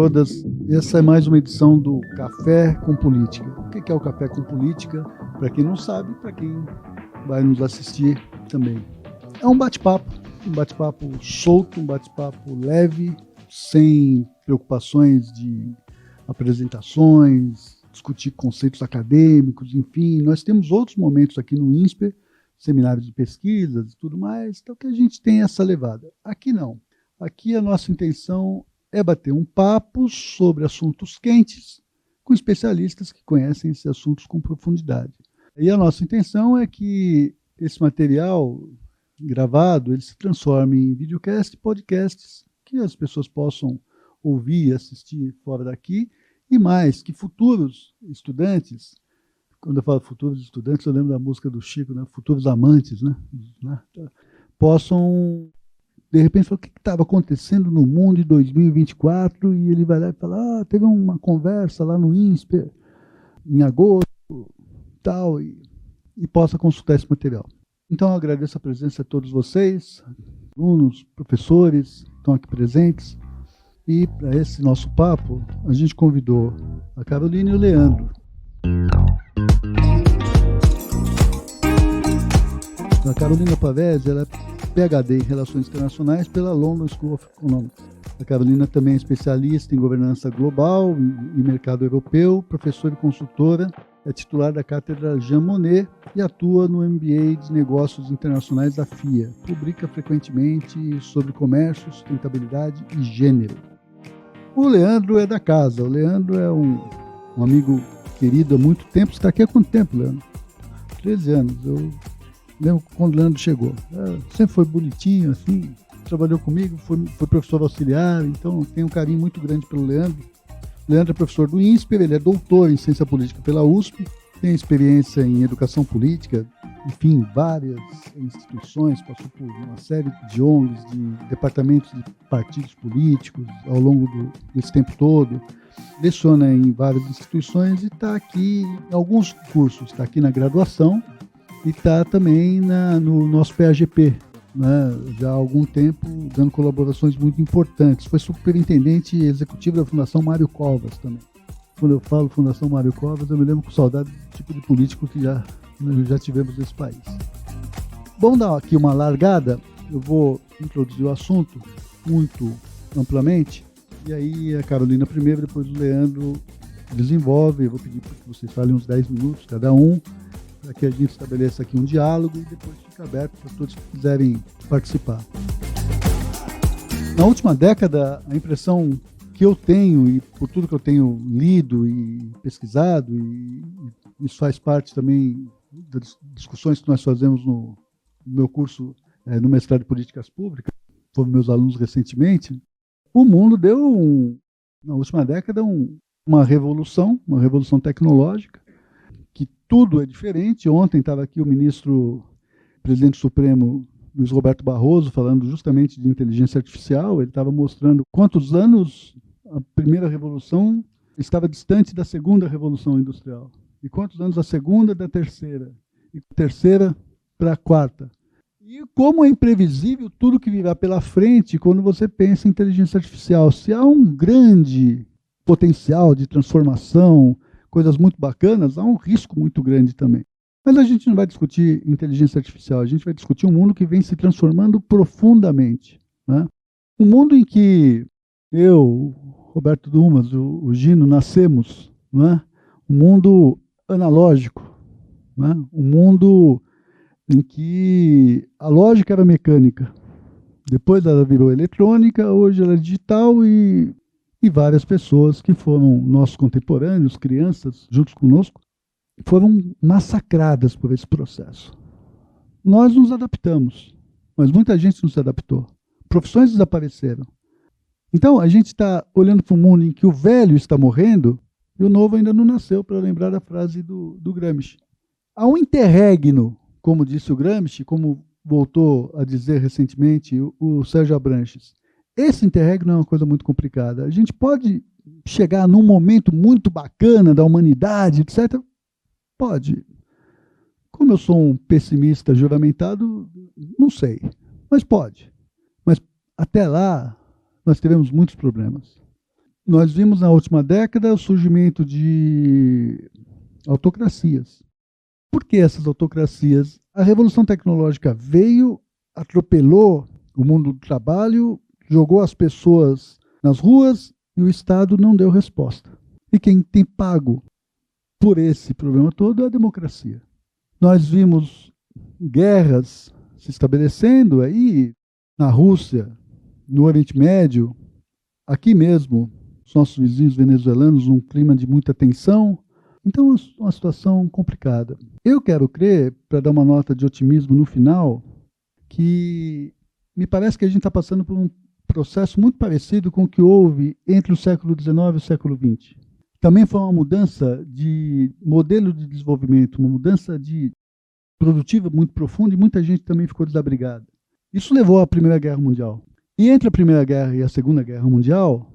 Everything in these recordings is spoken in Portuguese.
todas. Essa é mais uma edição do Café com Política. O que é o Café com Política? Para quem não sabe, para quem vai nos assistir também. É um bate-papo solto, um bate-papo leve, sem preocupações de apresentações, discutir conceitos acadêmicos, enfim. Nós temos outros momentos aqui no INSPER, seminários de pesquisas e tudo mais, então que a gente tem essa levada. Aqui não. Aqui a nossa intenção é bater um papo sobre assuntos quentes com especialistas que conhecem esses assuntos com profundidade. E a nossa intenção é que esse material gravado ele se transforme em videocast e podcasts que as pessoas possam ouvir e assistir fora daqui, e mais, que futuros estudantes, quando eu falo futuros estudantes, eu lembro da música do Chico, né? Futuros amantes, né? Possam, de repente, falar o que estava acontecendo no mundo em 2024, e ele vai lá e fala, teve uma conversa lá no INSPER, em agosto, tal, e possa consultar esse material. Então, eu agradeço a presença de todos vocês, alunos, professores, que estão aqui presentes. E para esse nosso papo, a gente convidou a Carolina e o Leandro. A Carolina Pavese, ela é PhD em Relações Internacionais pela London School of Economics. A Carolina também é especialista em governança global e mercado europeu, professora e consultora, é titular da cátedra Jean Monnet e atua no MBA de Negócios Internacionais da FIA. Publica frequentemente sobre comércio, sustentabilidade e gênero. O Leandro é da casa. O Leandro é um amigo querido há muito tempo. Você está aqui há quanto tempo, Leandro? 13 anos. Eu lembro quando o Leandro chegou. Sempre foi bonitinho, assim. Trabalhou comigo, foi professor auxiliar, então tenho um carinho muito grande pelo Leandro. O Leandro é professor do INSPER, ele é doutor em ciência política pela USP, tem experiência em educação política, enfim, várias instituições, passou por uma série de ONGs, de departamentos de partidos políticos ao longo desse tempo todo, leciona em várias instituições e está aqui em alguns cursos, está aqui na graduação e está também no nosso PAGP, né, já há algum tempo, dando colaborações muito importantes. Foi superintendente executivo da Fundação Mário Covas também. Quando eu falo Fundação Mário Covas, eu me lembro com saudade do tipo de político que já tivemos nesse país. Vamos dar aqui uma largada, eu vou introduzir o assunto muito amplamente, e aí a Carolina primeiro, depois o Leandro desenvolve. Eu vou pedir para que vocês falem uns 10 minutos cada um, para que a gente estabeleça aqui um diálogo e depois fica aberto para todos que quiserem participar. Na última década, a impressão que eu tenho, e por tudo que eu tenho lido e pesquisado, e isso faz parte também das discussões que nós fazemos no meu curso, no mestrado de Políticas Públicas, foram meus alunos recentemente, o mundo deu, na última década, uma revolução tecnológica, que tudo é diferente. Ontem estava aqui o presidente supremo, Luiz Roberto Barroso, falando justamente de inteligência artificial. Ele estava mostrando quantos anos a primeira revolução estava distante da segunda revolução industrial, e quantos anos a segunda da terceira, e a terceira para a quarta. E como é imprevisível tudo que virá pela frente quando você pensa em inteligência artificial. Se há um grande potencial de transformação, coisas muito bacanas, há um risco muito grande também. Mas a gente não vai discutir inteligência artificial, a gente vai discutir um mundo que vem se transformando profundamente, né? Um mundo em que eu, Roberto Dumas, o Gino, nascemos, né? Um mundo analógico, né? Um mundo em que a lógica era mecânica, depois ela virou eletrônica, hoje ela é digital, e várias pessoas que foram nossos contemporâneos, crianças, juntos conosco, foram massacradas por esse processo. Nós nos adaptamos, mas muita gente não se adaptou. Profissões desapareceram. Então, a gente está olhando para um mundo em que o velho está morrendo e o novo ainda não nasceu, para lembrar da frase do Gramsci. Há um interregno, como disse o Gramsci, como voltou a dizer recentemente o Sérgio Abranches. Esse interregno é uma coisa muito complicada. A gente pode chegar num momento muito bacana da humanidade, etc. Pode. Como eu sou um pessimista juramentado, não sei. Mas pode. Mas até lá, nós tivemos muitos problemas. nós vimos na última década o surgimento de autocracias. Por que essas autocracias? A revolução tecnológica veio, atropelou o mundo do trabalho, jogou as pessoas nas ruas e o Estado não deu resposta. E quem tem pago por esse problema todo é a democracia. Nós vimos guerras se estabelecendo aí na Rússia, no Oriente Médio, aqui mesmo, os nossos vizinhos venezuelanos, um clima de muita tensão. Então, é uma situação complicada. Eu quero crer, para dar uma nota de otimismo no final, que me parece que a gente está passando por um processo muito parecido com o que houve entre o século XIX e o século XX. Também foi uma mudança de modelo de desenvolvimento, uma mudança produtiva muito profunda, e muita gente também ficou desabrigada. Isso levou à Primeira Guerra Mundial. E entre a Primeira Guerra e a Segunda Guerra Mundial,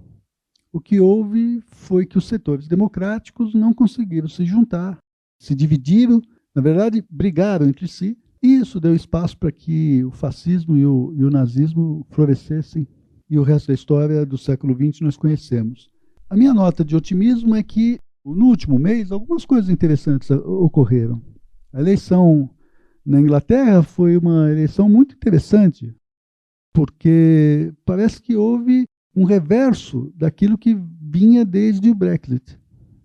o que houve foi que os setores democráticos não conseguiram se juntar, se dividiram, na verdade, brigaram entre si, e isso deu espaço para que o fascismo e o nazismo florescessem, e o resto da história do século XX nós conhecemos. A minha nota de otimismo é que, no último mês, algumas coisas interessantes ocorreram. A eleição na Inglaterra foi uma eleição muito interessante, porque parece que houve um reverso daquilo que vinha desde o Brexit,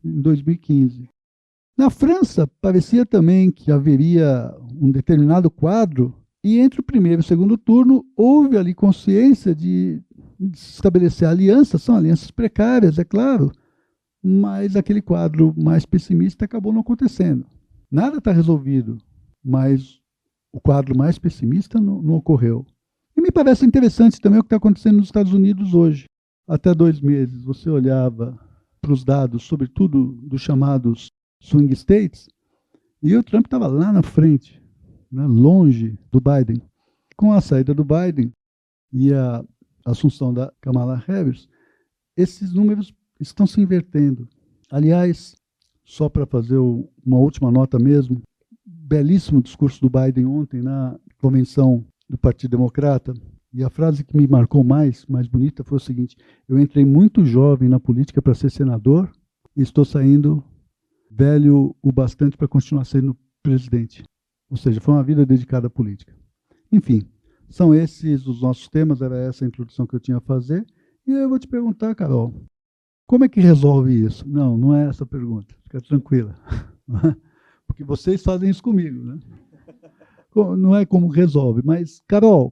em 2015. Na França, parecia também que haveria um determinado quadro, e entre o primeiro e o segundo turno, houve ali consciência de estabelecer alianças, são alianças precárias, é claro, mas aquele quadro mais pessimista acabou não acontecendo. Nada está resolvido, mas o quadro mais pessimista não ocorreu. E me parece interessante também o que está acontecendo nos Estados Unidos hoje. Até 2 meses, você olhava para os dados, sobretudo dos chamados swing states, e o Trump estava lá na frente, né, longe do Biden. Com a saída do Biden e a assunção da Kamala Harris, esses números estão se invertendo. Aliás, só para fazer uma última nota mesmo, belíssimo discurso do Biden ontem na convenção do Partido Democrata, e a frase que me marcou mais bonita, foi o seguinte: eu entrei muito jovem na política para ser senador e estou saindo velho o bastante para continuar sendo presidente. Ou seja, foi uma vida dedicada à política. Enfim, são esses os nossos temas, era essa a introdução que eu tinha a fazer. E eu vou te perguntar, Carol, como é que resolve isso? Não, não é essa a pergunta, fica tranquila. Porque vocês fazem isso comigo, né? Não é como resolve, mas, Carol,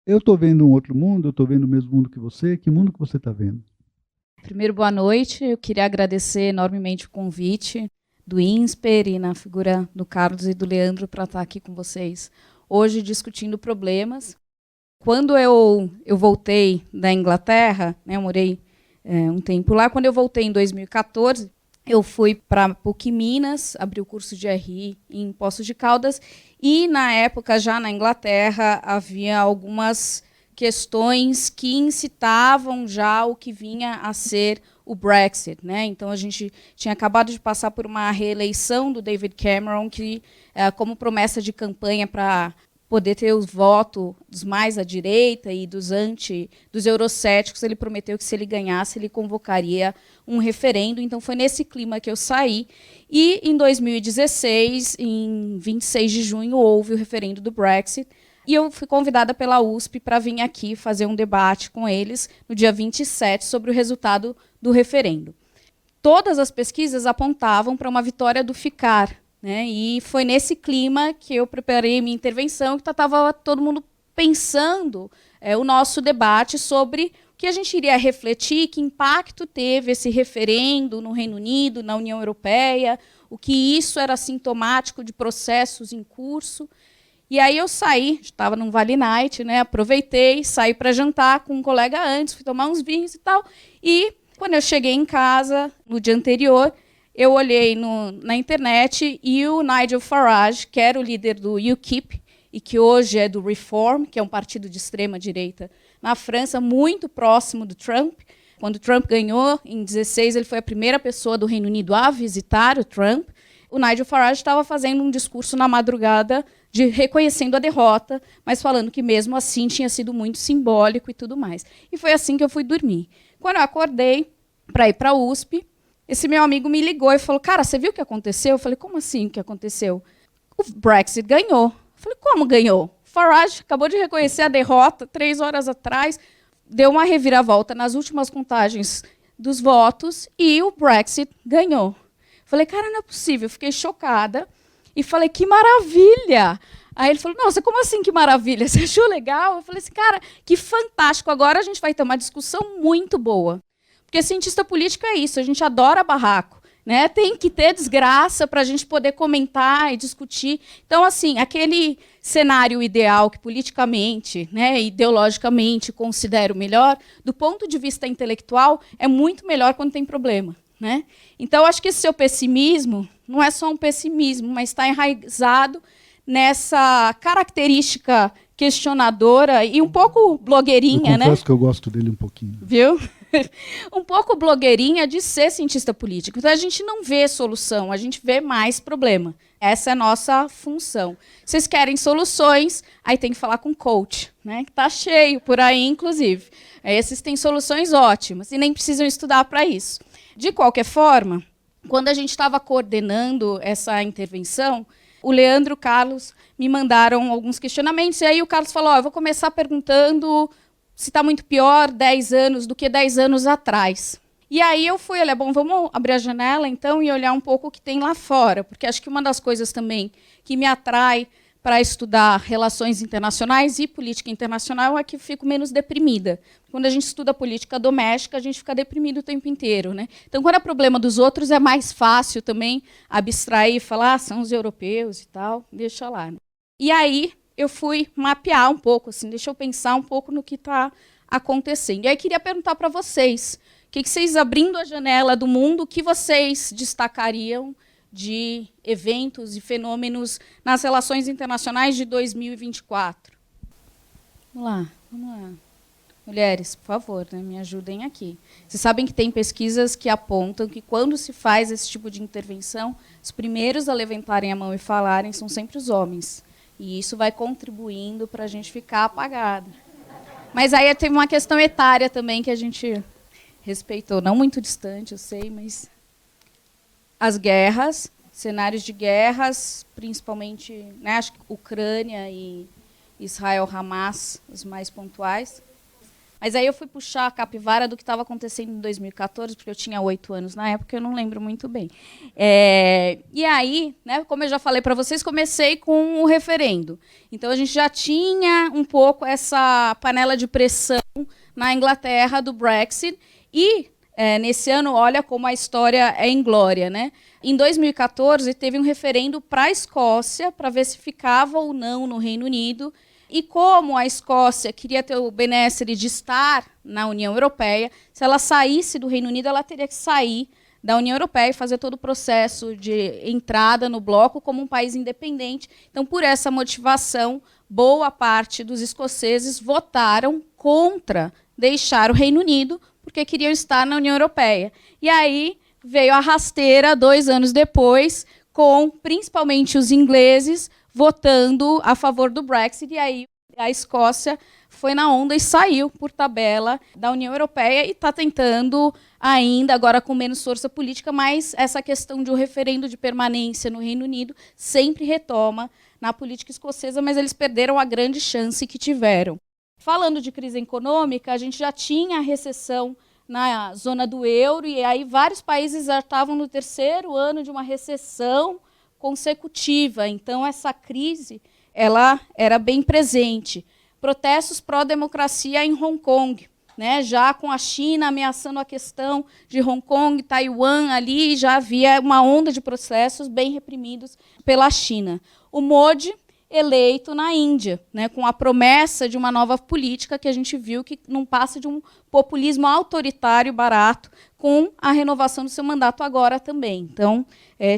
eu estou vendo um outro mundo, eu estou vendo o mesmo mundo que você. Que mundo que você está vendo? Primeiro, boa noite. Eu queria agradecer enormemente o convite do INSPER e na figura do Carlos e do Leandro para estar aqui com vocês hoje discutindo problemas. Quando eu voltei da Inglaterra, né, eu morei um tempo lá, quando eu voltei em 2014, eu fui para PUC Minas, abri o curso de RI em Poços de Caldas, e, na época, já na Inglaterra, havia algumas questões que incitavam já o que vinha a ser o Brexit, né? Então, a gente tinha acabado de passar por uma reeleição do David Cameron, que, como promessa de campanha para poder ter os votos dos mais à direita e dos eurocéticos, ele prometeu que, se ele ganhasse, ele convocaria um referendo. Então, foi nesse clima que eu saí. E, em 2016, em 26 de junho, houve o referendo do Brexit. E eu fui convidada pela USP para vir aqui fazer um debate com eles no dia 27 sobre o resultado do referendo. Todas as pesquisas apontavam para uma vitória do ficar, né? E foi nesse clima que eu preparei minha intervenção, que estava todo mundo pensando o nosso debate sobre o que a gente iria refletir, que impacto teve esse referendo no Reino Unido, na União Europeia, o que isso era sintomático de processos em curso. E aí eu saí, estava num Vale Night, né, aproveitei, saí para jantar com um colega antes, fui tomar uns vinhos e tal, e quando eu cheguei em casa, no dia anterior, eu olhei na internet e o Nigel Farage, que era o líder do UKIP, e que hoje é do Reform, que é um partido de extrema-direita na França, muito próximo do Trump. Quando o Trump ganhou, em 2016, ele foi a primeira pessoa do Reino Unido a visitar o Trump. O Nigel Farage estava fazendo um discurso na madrugada, reconhecendo a derrota, mas falando que, mesmo assim, tinha sido muito simbólico e tudo mais. E foi assim que eu fui dormir. Quando eu acordei, para ir para a USP. Esse meu amigo me ligou e falou, cara, você viu o que aconteceu? Eu falei, como assim o que aconteceu? O Brexit ganhou. Eu falei, como ganhou? Farage acabou de reconhecer a derrota 3 horas atrás, deu uma reviravolta nas últimas contagens dos votos e o Brexit ganhou. Falei, cara, não é possível. Fiquei chocada e falei, que maravilha! Aí ele falou, nossa, como assim que maravilha? Você achou legal? Eu falei assim, cara, que fantástico. Agora a gente vai ter uma discussão muito boa. Porque cientista político é isso, a gente adora barraco. Né? Tem que ter desgraça para a gente poder comentar e discutir. Então, assim, aquele cenário ideal que politicamente, né, ideologicamente considero melhor, do ponto de vista intelectual, é muito melhor quando tem problema. Né? Então, acho que esse seu pessimismo não é só um pessimismo, mas está enraizado nessa característica questionadora e um pouco blogueirinha. Eu confesso, né? Que eu gosto dele um pouquinho. Viu? Um pouco blogueirinha de ser cientista político. Então, a gente não vê solução, a gente vê mais problema. Essa é a nossa função. Vocês querem soluções, aí tem que falar com coach, né? Que está cheio por aí, inclusive. Esses têm soluções ótimas e nem precisam estudar para isso. De qualquer forma, quando a gente estava coordenando essa intervenção, o Leandro e o Carlos me mandaram alguns questionamentos, e aí o Carlos falou, eu vou começar perguntando se está muito pior 10 anos do que 10 anos atrás. E aí eu fui, olha, bom, vamos abrir a janela, então, e olhar um pouco o que tem lá fora, porque acho que uma das coisas também que me atrai para estudar relações internacionais e política internacional é que eu fico menos deprimida. Quando a gente estuda política doméstica, a gente fica deprimido o tempo inteiro. Né? Então, quando é problema dos outros, é mais fácil também abstrair e falar, são os europeus e tal, deixa lá. Né? E aí eu fui mapear um pouco, assim, deixa eu pensar um pouco no que está acontecendo. E aí queria perguntar para vocês, o que vocês, abrindo a janela do mundo, o que vocês destacariam de eventos e fenômenos nas relações internacionais de 2024? Vamos lá. Mulheres, por favor, né, me ajudem aqui. Vocês sabem que tem pesquisas que apontam que quando se faz esse tipo de intervenção, os primeiros a levantarem a mão e falarem são sempre os homens. E isso vai contribuindo para a gente ficar apagada. Mas aí teve uma questão etária também que a gente respeitou, não muito distante, eu sei, mas as guerras, cenários de guerras, principalmente, né, acho que Ucrânia e Israel-Hamas, os mais pontuais. Mas aí eu fui puxar a capivara do que estava acontecendo em 2014, porque eu tinha 8 anos na época, eu não lembro muito bem. E aí, né, como eu já falei para vocês, comecei com o referendo. Então, a gente já tinha um pouco essa panela de pressão na Inglaterra do Brexit. E, nesse ano, olha como a história é inglória. Né? Em 2014, teve um referendo para a Escócia, para ver se ficava ou não no Reino Unido. E como a Escócia queria ter o benesse de estar na União Europeia, se ela saísse do Reino Unido, ela teria que sair da União Europeia e fazer todo o processo de entrada no bloco como um país independente. Então, por essa motivação, boa parte dos escoceses votaram contra deixar o Reino Unido, porque queriam estar na União Europeia. E aí veio a rasteira, 2 anos depois, com principalmente os ingleses votando a favor do Brexit, e aí a Escócia foi na onda e saiu por tabela da União Europeia e está tentando ainda, agora com menos força política, mas essa questão de um referendo de permanência no Reino Unido sempre retoma na política escocesa, mas eles perderam a grande chance que tiveram. Falando de crise econômica, a gente já tinha a recessão na zona do euro, e aí vários países já estavam no 3º ano de uma recessão consecutiva. Então, essa crise ela era bem presente. Protestos pró-democracia em Hong Kong, né? Já com a China ameaçando a questão de Hong Kong, Taiwan, ali já havia uma onda de processos bem reprimidos pela China. O Modi, eleito na Índia, né, com a promessa de uma nova política que a gente viu que não passa de um populismo autoritário barato, com a renovação do seu mandato agora também. Então,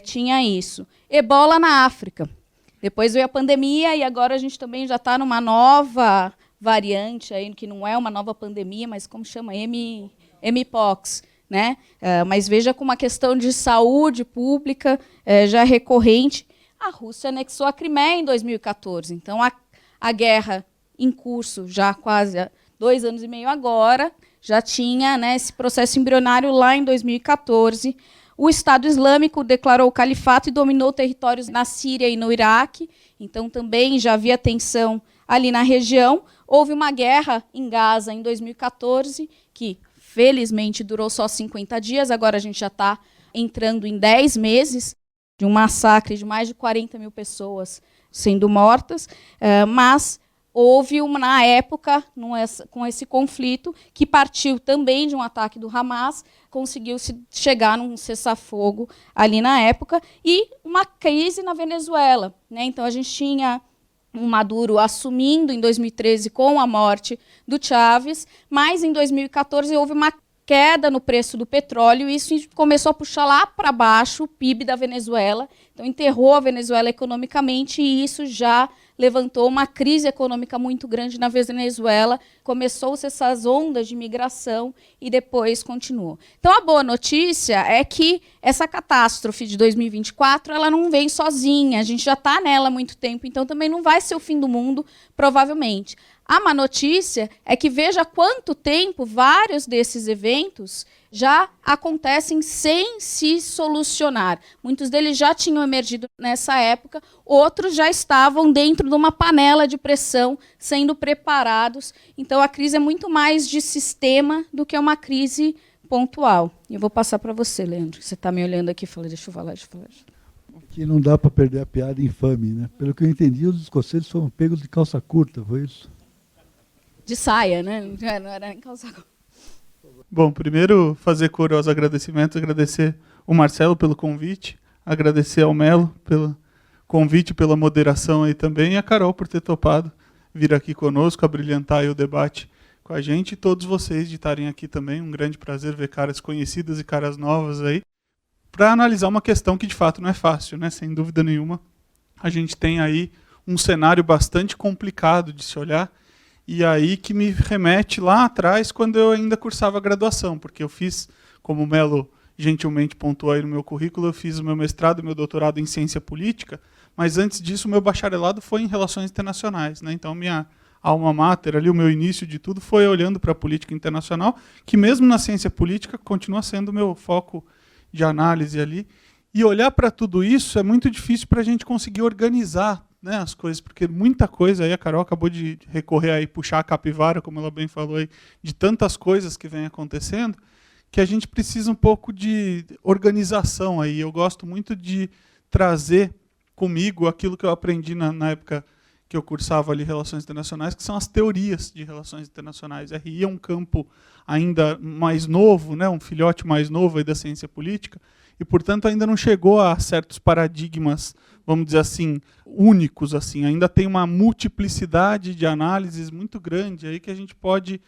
tinha isso. Ebola na África. Depois veio a pandemia e agora a gente também já está numa nova variante, aí, que não é uma nova pandemia, mas como chama? Mpox. Né? Mas veja como a questão de saúde pública já é recorrente. A Rússia anexou a Crimeia em 2014. Então, a guerra em curso já quase há 2 anos e meio agora já tinha, né, esse processo embrionário lá em 2014. O Estado Islâmico declarou o califato e dominou territórios na Síria e no Iraque. Então, também já havia tensão ali na região. Houve uma guerra em Gaza em 2014, que felizmente durou só 50 dias. Agora a gente já está entrando em 10 meses de um massacre de mais de 40 mil pessoas sendo mortas. Mas houve, na época, com esse conflito, que partiu também de um ataque do Hamas, conseguiu-se chegar num cessar-fogo ali na época, e uma crise na Venezuela, né? Então, a gente tinha o Maduro assumindo em 2013 com a morte do Chávez, mas em 2014 houve uma queda no preço do petróleo, e isso começou a puxar lá para baixo o PIB da Venezuela, então enterrou a Venezuela economicamente, e isso já levantou uma crise econômica muito grande na Venezuela, começou-se essas ondas de migração e depois continuou. Então, a boa notícia é que essa catástrofe de 2024 ela não vem sozinha, a gente já está nela há muito tempo, então também não vai ser o fim do mundo, provavelmente. A má notícia é que veja há quanto tempo vários desses eventos já acontecem sem se solucionar. Muitos deles já tinham emergido nessa época, outros já estavam dentro de uma panela de pressão, sendo preparados. Então, a crise é muito mais de sistema do que uma crise pontual. Eu vou passar para você, Leandro. Você está me olhando aqui e falando, deixa eu falar. Que não dá para perder a piada infame, né? Pelo que eu entendi, os escoceses foram pegos de calça curta, foi isso? De saia, né? Não era nem calça curta. Bom, primeiro fazer coro aos agradecimentos, agradecer o Marcelo pelo convite, agradecer ao Melo pelo convite, pela moderação aí também, e a Carol por ter topado vir aqui conosco, abrilhantar aí o debate com a gente, e todos vocês de estarem aqui também, um grande prazer ver caras conhecidas e caras novas aí, para analisar uma questão que de fato não é fácil, né? Sem dúvida nenhuma. A gente tem aí um cenário bastante complicado de se olhar, e aí que me remete lá atrás, quando eu ainda cursava graduação, porque eu fiz, como o Melo gentilmente pontuou aí no meu currículo, eu fiz o meu mestrado e meu doutorado em ciência política, mas antes disso o meu bacharelado foi em relações internacionais, né? Então minha alma mater, ali, o meu início de tudo foi olhando para a política internacional, que mesmo na ciência política continua sendo o meu foco de análise ali. E olhar para tudo isso é muito difícil para a gente conseguir organizar, né, as coisas, porque muita coisa, aí a Carol acabou de recorrer aí, puxar a capivara, como ela bem falou aí, de tantas coisas que vem acontecendo, que a gente precisa um pouco de organização aí. Eu gosto muito de trazer comigo aquilo que eu aprendi na época que eu cursava ali Relações Internacionais, que são as teorias de Relações Internacionais. RI é um campo ainda mais novo, né, um filhote mais novo aí da ciência política, e, portanto, ainda não chegou a certos paradigmas, vamos dizer assim, únicos. Assim. Ainda tem uma multiplicidade de análises muito grande aí que a gente pode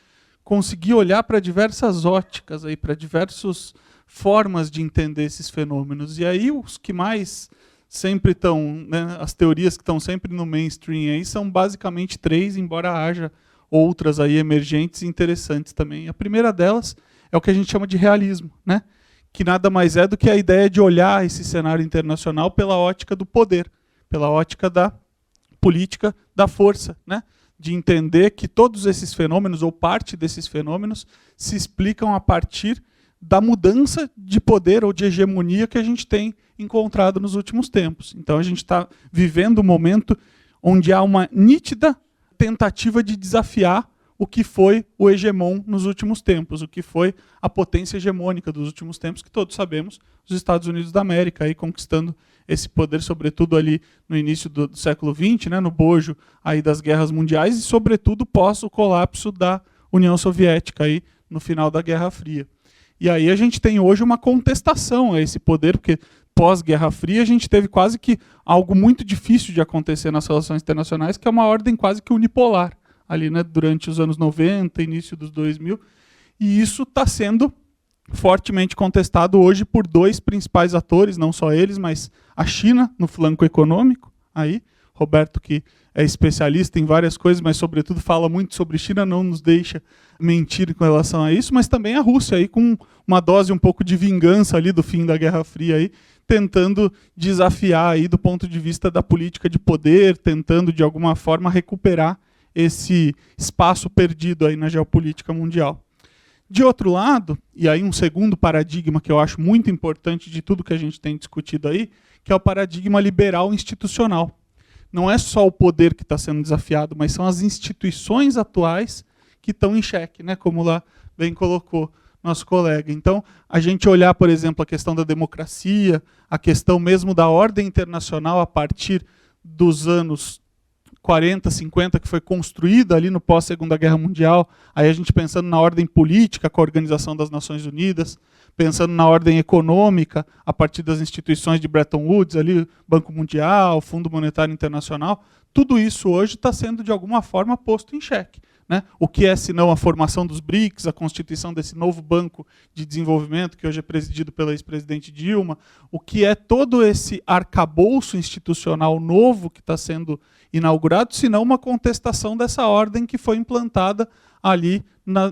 conseguir olhar para diversas óticas, para diversas formas de entender esses fenômenos. E aí os que mais sempre estão, né, as teorias que estão sempre no mainstream aí são basicamente 3, embora haja outras aí emergentes e interessantes também. A primeira delas é o que a gente chama de realismo, né? Que nada mais é do que a ideia de olhar esse cenário internacional pela ótica do poder, pela ótica da política da força, né? De entender que todos esses fenômenos, ou parte desses fenômenos, se explicam a partir da mudança de poder ou de hegemonia que a gente tem encontrado nos últimos tempos. Então a gente está vivendo um momento onde há uma nítida tentativa de desafiar o que foi o hegemon nos últimos tempos, o que foi a potência hegemônica dos últimos tempos, que todos sabemos, os Estados Unidos da América, aí conquistando esse poder, sobretudo ali no início do século XX, né, no bojo aí das guerras mundiais, e sobretudo pós o colapso da União Soviética, aí, no final da Guerra Fria. E aí a gente tem hoje uma contestação a esse poder, porque pós-Guerra Fria a gente teve quase que algo muito difícil de acontecer nas relações internacionais, que é uma ordem quase que unipolar, ali, né, durante os anos 90, início dos 2000, e isso está sendo fortemente contestado hoje por 2 principais atores, não só eles, mas a China no flanco econômico, aí, Roberto, que é especialista em várias coisas, mas sobretudo fala muito sobre China, não nos deixa mentir com relação a isso, mas também a Rússia, aí, com uma dose um pouco de vingança ali do fim da Guerra Fria, aí, tentando desafiar aí, do ponto de vista da política de poder, tentando de alguma forma recuperar esse espaço perdido aí na geopolítica mundial. De outro lado, e aí um segundo paradigma que eu acho muito importante de tudo que a gente tem discutido aí, que é o paradigma liberal institucional. Não é só o poder que está sendo desafiado, mas são as instituições atuais que estão em xeque, né? Como lá bem colocou nosso colega. Então, a gente olhar, por exemplo, a questão da democracia, a questão mesmo da ordem internacional a partir dos anos 40, 50, que foi construída ali no pós-Segunda Guerra Mundial, aí a gente pensando na ordem política com a Organização das Nações Unidas, pensando na ordem econômica a partir das instituições de Bretton Woods, ali, Banco Mundial, Fundo Monetário Internacional, tudo isso hoje está sendo de alguma forma posto em xeque. Né? O que é, senão, a formação dos BRICS, a constituição desse novo banco de desenvolvimento, que hoje é presidido pela ex-presidente Dilma, o que é todo esse arcabouço institucional novo que está sendo inaugurado, senão uma contestação dessa ordem que foi implantada ali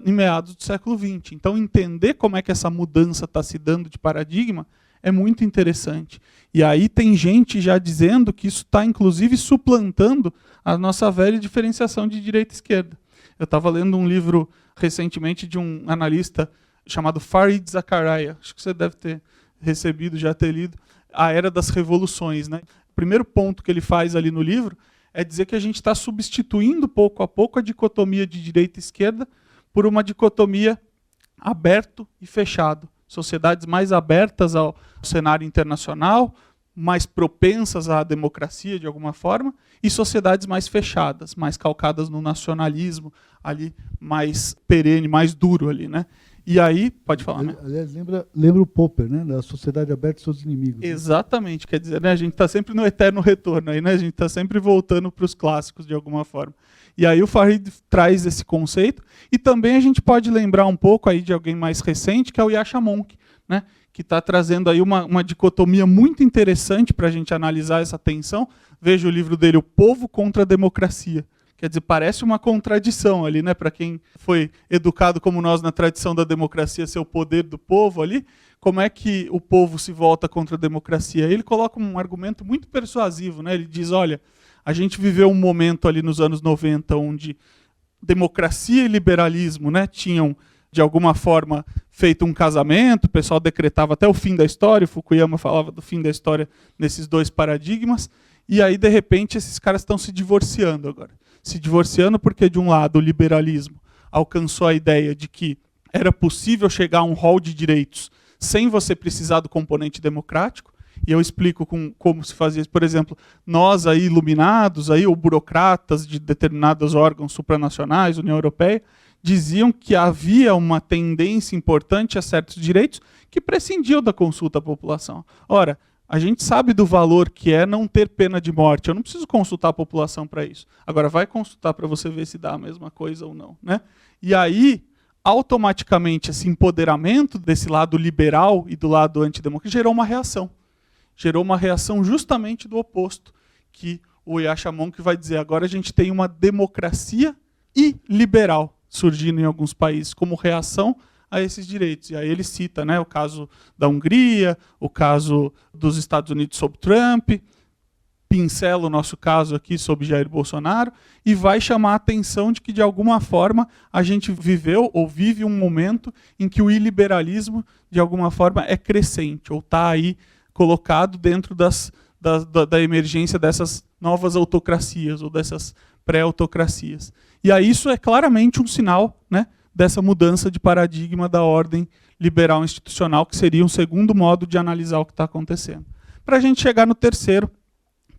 em meados do século XX. Então, entender como é que essa mudança está se dando de paradigma é muito interessante. E aí tem gente já dizendo que isso está, inclusive, suplantando a nossa velha diferenciação de direita e esquerda. Eu estava lendo um livro recentemente de um analista chamado Fareed Zakaria, acho que você deve ter recebido, já ter lido, A Era das Revoluções. Né? O primeiro ponto que ele faz ali no livro é dizer que a gente está substituindo pouco a pouco a dicotomia de direita e esquerda por uma dicotomia aberto e fechado. Sociedades mais abertas ao cenário internacional, mais propensas à democracia de alguma forma, e sociedades mais fechadas, mais calcadas no nacionalismo, ali mais perene, mais duro ali, né? E aí, pode falar, né? Aliás, lembra o Popper, né? Da sociedade aberta e seus inimigos. Exatamente, quer dizer, né, a gente está sempre no eterno retorno aí, né? A gente está sempre voltando para os clássicos de alguma forma. E aí o Fareed traz esse conceito, e também a gente pode lembrar um pouco aí de alguém mais recente, que é o Yasha Monk, né? Que está trazendo aí uma dicotomia muito interessante para a gente analisar essa tensão. Veja o livro dele, O Povo contra a Democracia. Quer dizer, parece uma contradição ali, né? Para quem foi educado como nós na tradição da democracia, ser o poder do povo ali, como é que o povo se volta contra a democracia? Ele coloca um argumento muito persuasivo, né? Ele diz, olha, a gente viveu um momento ali nos anos 90 onde democracia e liberalismo, né, tinham de alguma forma feito um casamento, o pessoal decretava até o fim da história, o Fukuyama falava do fim da história nesses dois paradigmas, e aí de repente esses caras estão se divorciando agora. Se divorciando porque de um lado o liberalismo alcançou a ideia de que era possível chegar a um rol de direitos sem você precisar do componente democrático, e eu explico como se fazia isso. Por exemplo, nós aí iluminados, aí, ou burocratas de determinados órgãos supranacionais, União Europeia, diziam que havia uma tendência importante a certos direitos que prescindiam da consulta à população. Ora, a gente sabe do valor que é não ter pena de morte. Eu não preciso consultar a população para isso. Agora, vai consultar para você ver se dá a mesma coisa ou não. Né? E aí, automaticamente, esse empoderamento desse lado liberal e do lado antidemocrático gerou uma reação. Gerou uma reação justamente do oposto, que o Yasha Monk vai dizer, agora a gente tem uma democracia iliberal surgindo em alguns países como reação a esses direitos. E aí ele cita, né, o caso da Hungria, o caso dos Estados Unidos sob Trump, pincela o nosso caso aqui sobre Jair Bolsonaro, e vai chamar a atenção de que, de alguma forma, a gente viveu ou vive um momento em que o iliberalismo, de alguma forma, é crescente, ou está aí colocado dentro da emergência dessas novas autocracias, ou dessas pré-autocracias. E aí isso é claramente um sinal, né, dessa mudança de paradigma da ordem liberal institucional, que seria um segundo modo de analisar o que está acontecendo. Para a gente chegar no terceiro,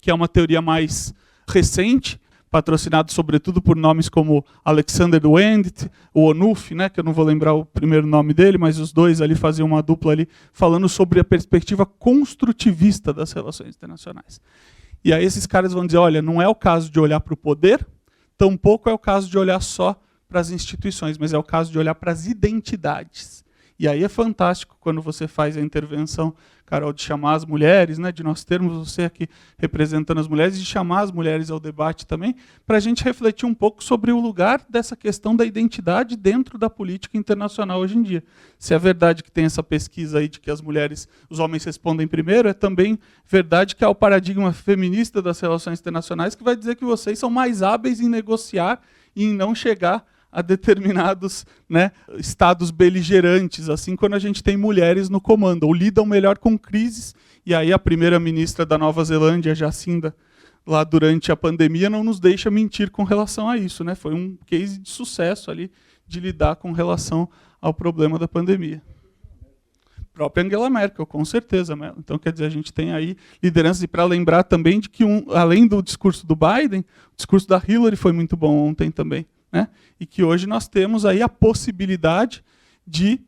que é uma teoria mais recente, patrocinado sobretudo por nomes como Alexander Wendt, o Onuf, né, que eu não vou lembrar o primeiro nome dele, mas os dois ali faziam uma dupla ali, falando sobre a perspectiva construtivista das relações internacionais. E aí esses caras vão dizer, olha, não é o caso de olhar para o poder, tampouco é o caso de olhar só para as instituições, mas é o caso de olhar para as identidades. E aí é fantástico quando você faz a intervenção, Carol, de chamar as mulheres, né, de nós termos você aqui representando as mulheres, e de chamar as mulheres ao debate também, para a gente refletir um pouco sobre o lugar dessa questão da identidade dentro da política internacional hoje em dia. Se é verdade que tem essa pesquisa aí de que as mulheres, os homens respondem primeiro, é também verdade que há o paradigma feminista das relações internacionais que vai dizer que vocês são mais hábeis em negociar e em não chegar a determinados, né, estados beligerantes, assim, quando a gente tem mulheres no comando, ou lidam melhor com crises, e aí a primeira-ministra da Nova Zelândia, Jacinda, lá durante a pandemia, não nos deixa mentir com relação a isso, né? Foi um case de sucesso ali, de lidar com relação ao problema da pandemia. Própria Angela Merkel, com certeza. Então, quer dizer, a gente tem aí lideranças, e para lembrar também de que, além do discurso do Biden, o discurso da Hillary foi muito bom ontem também, né? E que hoje nós temos aí a possibilidade de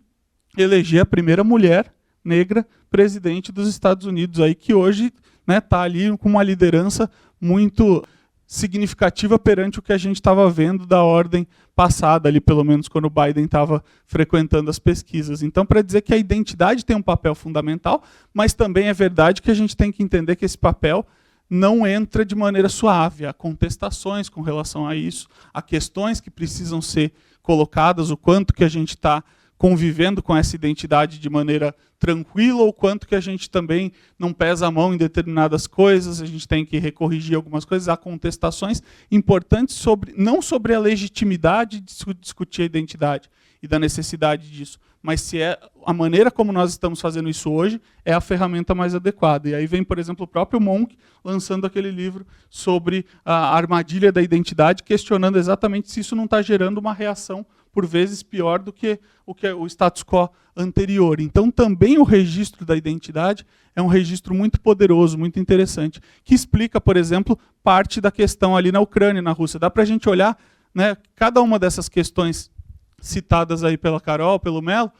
eleger a primeira mulher negra presidente dos Estados Unidos, aí, que hoje está ali com uma liderança muito significativa perante o que a gente estava vendo da ordem passada, ali pelo menos quando o Biden estava frequentando as pesquisas. Então, para dizer que a identidade tem um papel fundamental, mas também é verdade que a gente tem que entender que esse papel não entra de maneira suave. Há contestações com relação a isso, há questões que precisam ser colocadas, o quanto que a gente está convivendo com essa identidade de maneira tranquila, ou quanto que a gente também não pesa a mão em determinadas coisas, a gente tem que recorrigir algumas coisas. Há contestações importantes, não sobre a legitimidade de discutir a identidade e da necessidade disso, mas se é a maneira como nós estamos fazendo isso hoje é a ferramenta mais adequada. E aí vem, por exemplo, o próprio Monk lançando aquele livro sobre a armadilha da identidade, questionando exatamente se isso não está gerando uma reação por vezes pior do que o status quo anterior. Então, também o registro da identidade é um registro muito poderoso, muito interessante, que explica, por exemplo, parte da questão ali na Ucrânia e na Rússia. Dá para a gente olhar, né, cada uma dessas questões citadas aí pela Carol, pelo Melo,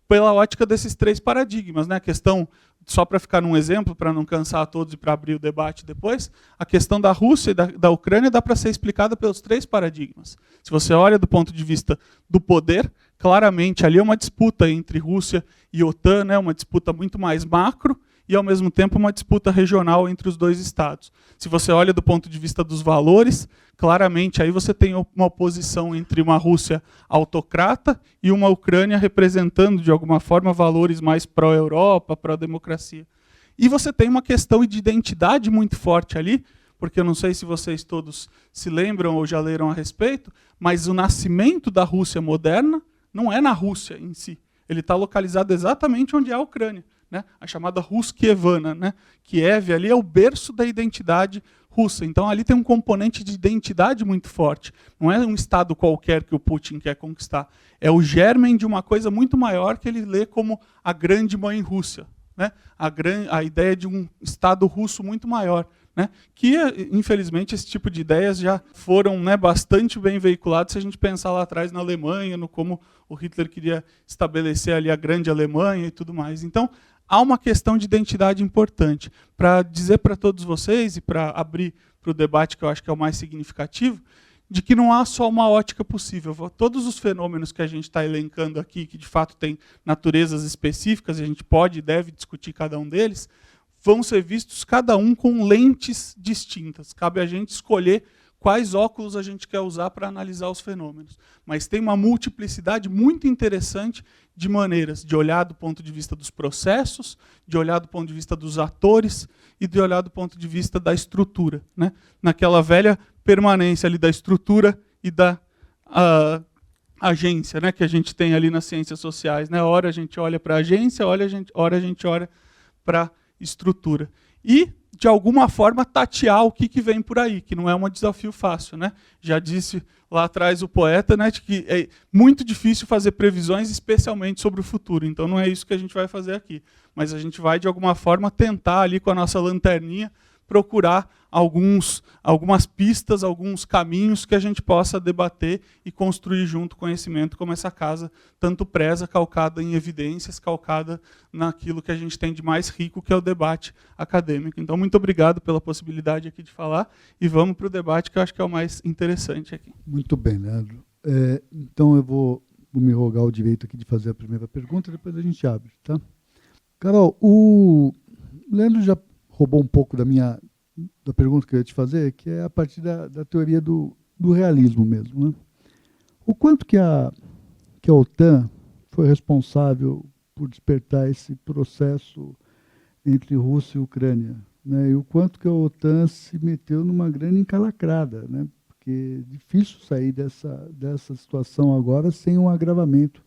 pela ótica desses três paradigmas, né? A questão, só para ficar num exemplo, para não cansar a todos e para abrir o debate depois, a questão da Rússia e da Ucrânia dá para ser explicada pelos três paradigmas. Se você olha do ponto de vista do poder, claramente ali é uma disputa entre Rússia e OTAN, né? Uma disputa muito mais macro e, ao mesmo tempo, uma disputa regional entre os dois estados. Se você olha do ponto de vista dos valores, claramente aí você tem uma oposição entre uma Rússia autocrata e uma Ucrânia representando, de alguma forma, valores mais pró-Europa, pró-democracia. E você tem uma questão de identidade muito forte ali, porque eu não sei se vocês todos se lembram ou já leram a respeito, mas o nascimento da Rússia moderna não é na Rússia em si. Ele está localizado exatamente onde é a Ucrânia, né? A chamada Rus Kievana, né? Kiev ali é o berço da identidade russa. Então ali tem um componente de identidade muito forte. Não é um estado qualquer que o Putin quer conquistar. É o germen de uma coisa muito maior que ele lê como a grande mãe Rússia, né? A ideia de um estado russo muito maior, né? Que, infelizmente, esse tipo de ideias já foram, né, bastante bem veiculadas se a gente pensar lá atrás na Alemanha, no como o Hitler queria estabelecer ali a grande Alemanha e tudo mais. Então, há uma questão de identidade importante. Para dizer para todos vocês, e para abrir para o debate, que eu acho que é o mais significativo, de que não há só uma ótica possível. Todos os fenômenos que a gente está elencando aqui, que de fato têm naturezas específicas, e a gente pode e deve discutir cada um deles, vão ser vistos cada um com lentes distintas. Cabe a gente escolher quais óculos a gente quer usar para analisar os fenômenos. Mas tem uma multiplicidade muito interessante de maneiras de olhar do ponto de vista dos processos, de olhar do ponto de vista dos atores e de olhar do ponto de vista da estrutura, né? Naquela velha permanência ali da estrutura e da agência, né, que a gente tem ali nas ciências sociais, né? Ora a gente olha para a agência, ora a gente olha para estrutura. E, de alguma forma, tatear o que vem por aí, que não é um desafio fácil, né? Já disse lá atrás o poeta, né, de que é muito difícil fazer previsões, especialmente sobre o futuro. Então não é isso que a gente vai fazer aqui. Mas a gente vai, de alguma forma, tentar ali com a nossa lanterninha procurar algumas pistas, alguns caminhos que a gente possa debater e construir junto conhecimento, como essa casa tanto preza, calcada em evidências, calcada naquilo que a gente tem de mais rico, que é o debate acadêmico. Então, muito obrigado pela possibilidade aqui de falar e vamos para o debate, que eu acho que é o mais interessante aqui. Muito bem, Leandro. Então, eu vou me rogar o direito aqui de fazer a primeira pergunta, depois a gente abre, tá? Carol, o Leandro já roubou um pouco da pergunta que eu ia te fazer, que é a partir da teoria do realismo mesmo, né? O quanto que a OTAN foi responsável por despertar esse processo entre Rússia e Ucrânia, né? E o quanto que a OTAN se meteu numa grande encalacrada, né? porque é difícil sair dessa situação agora sem um agravamento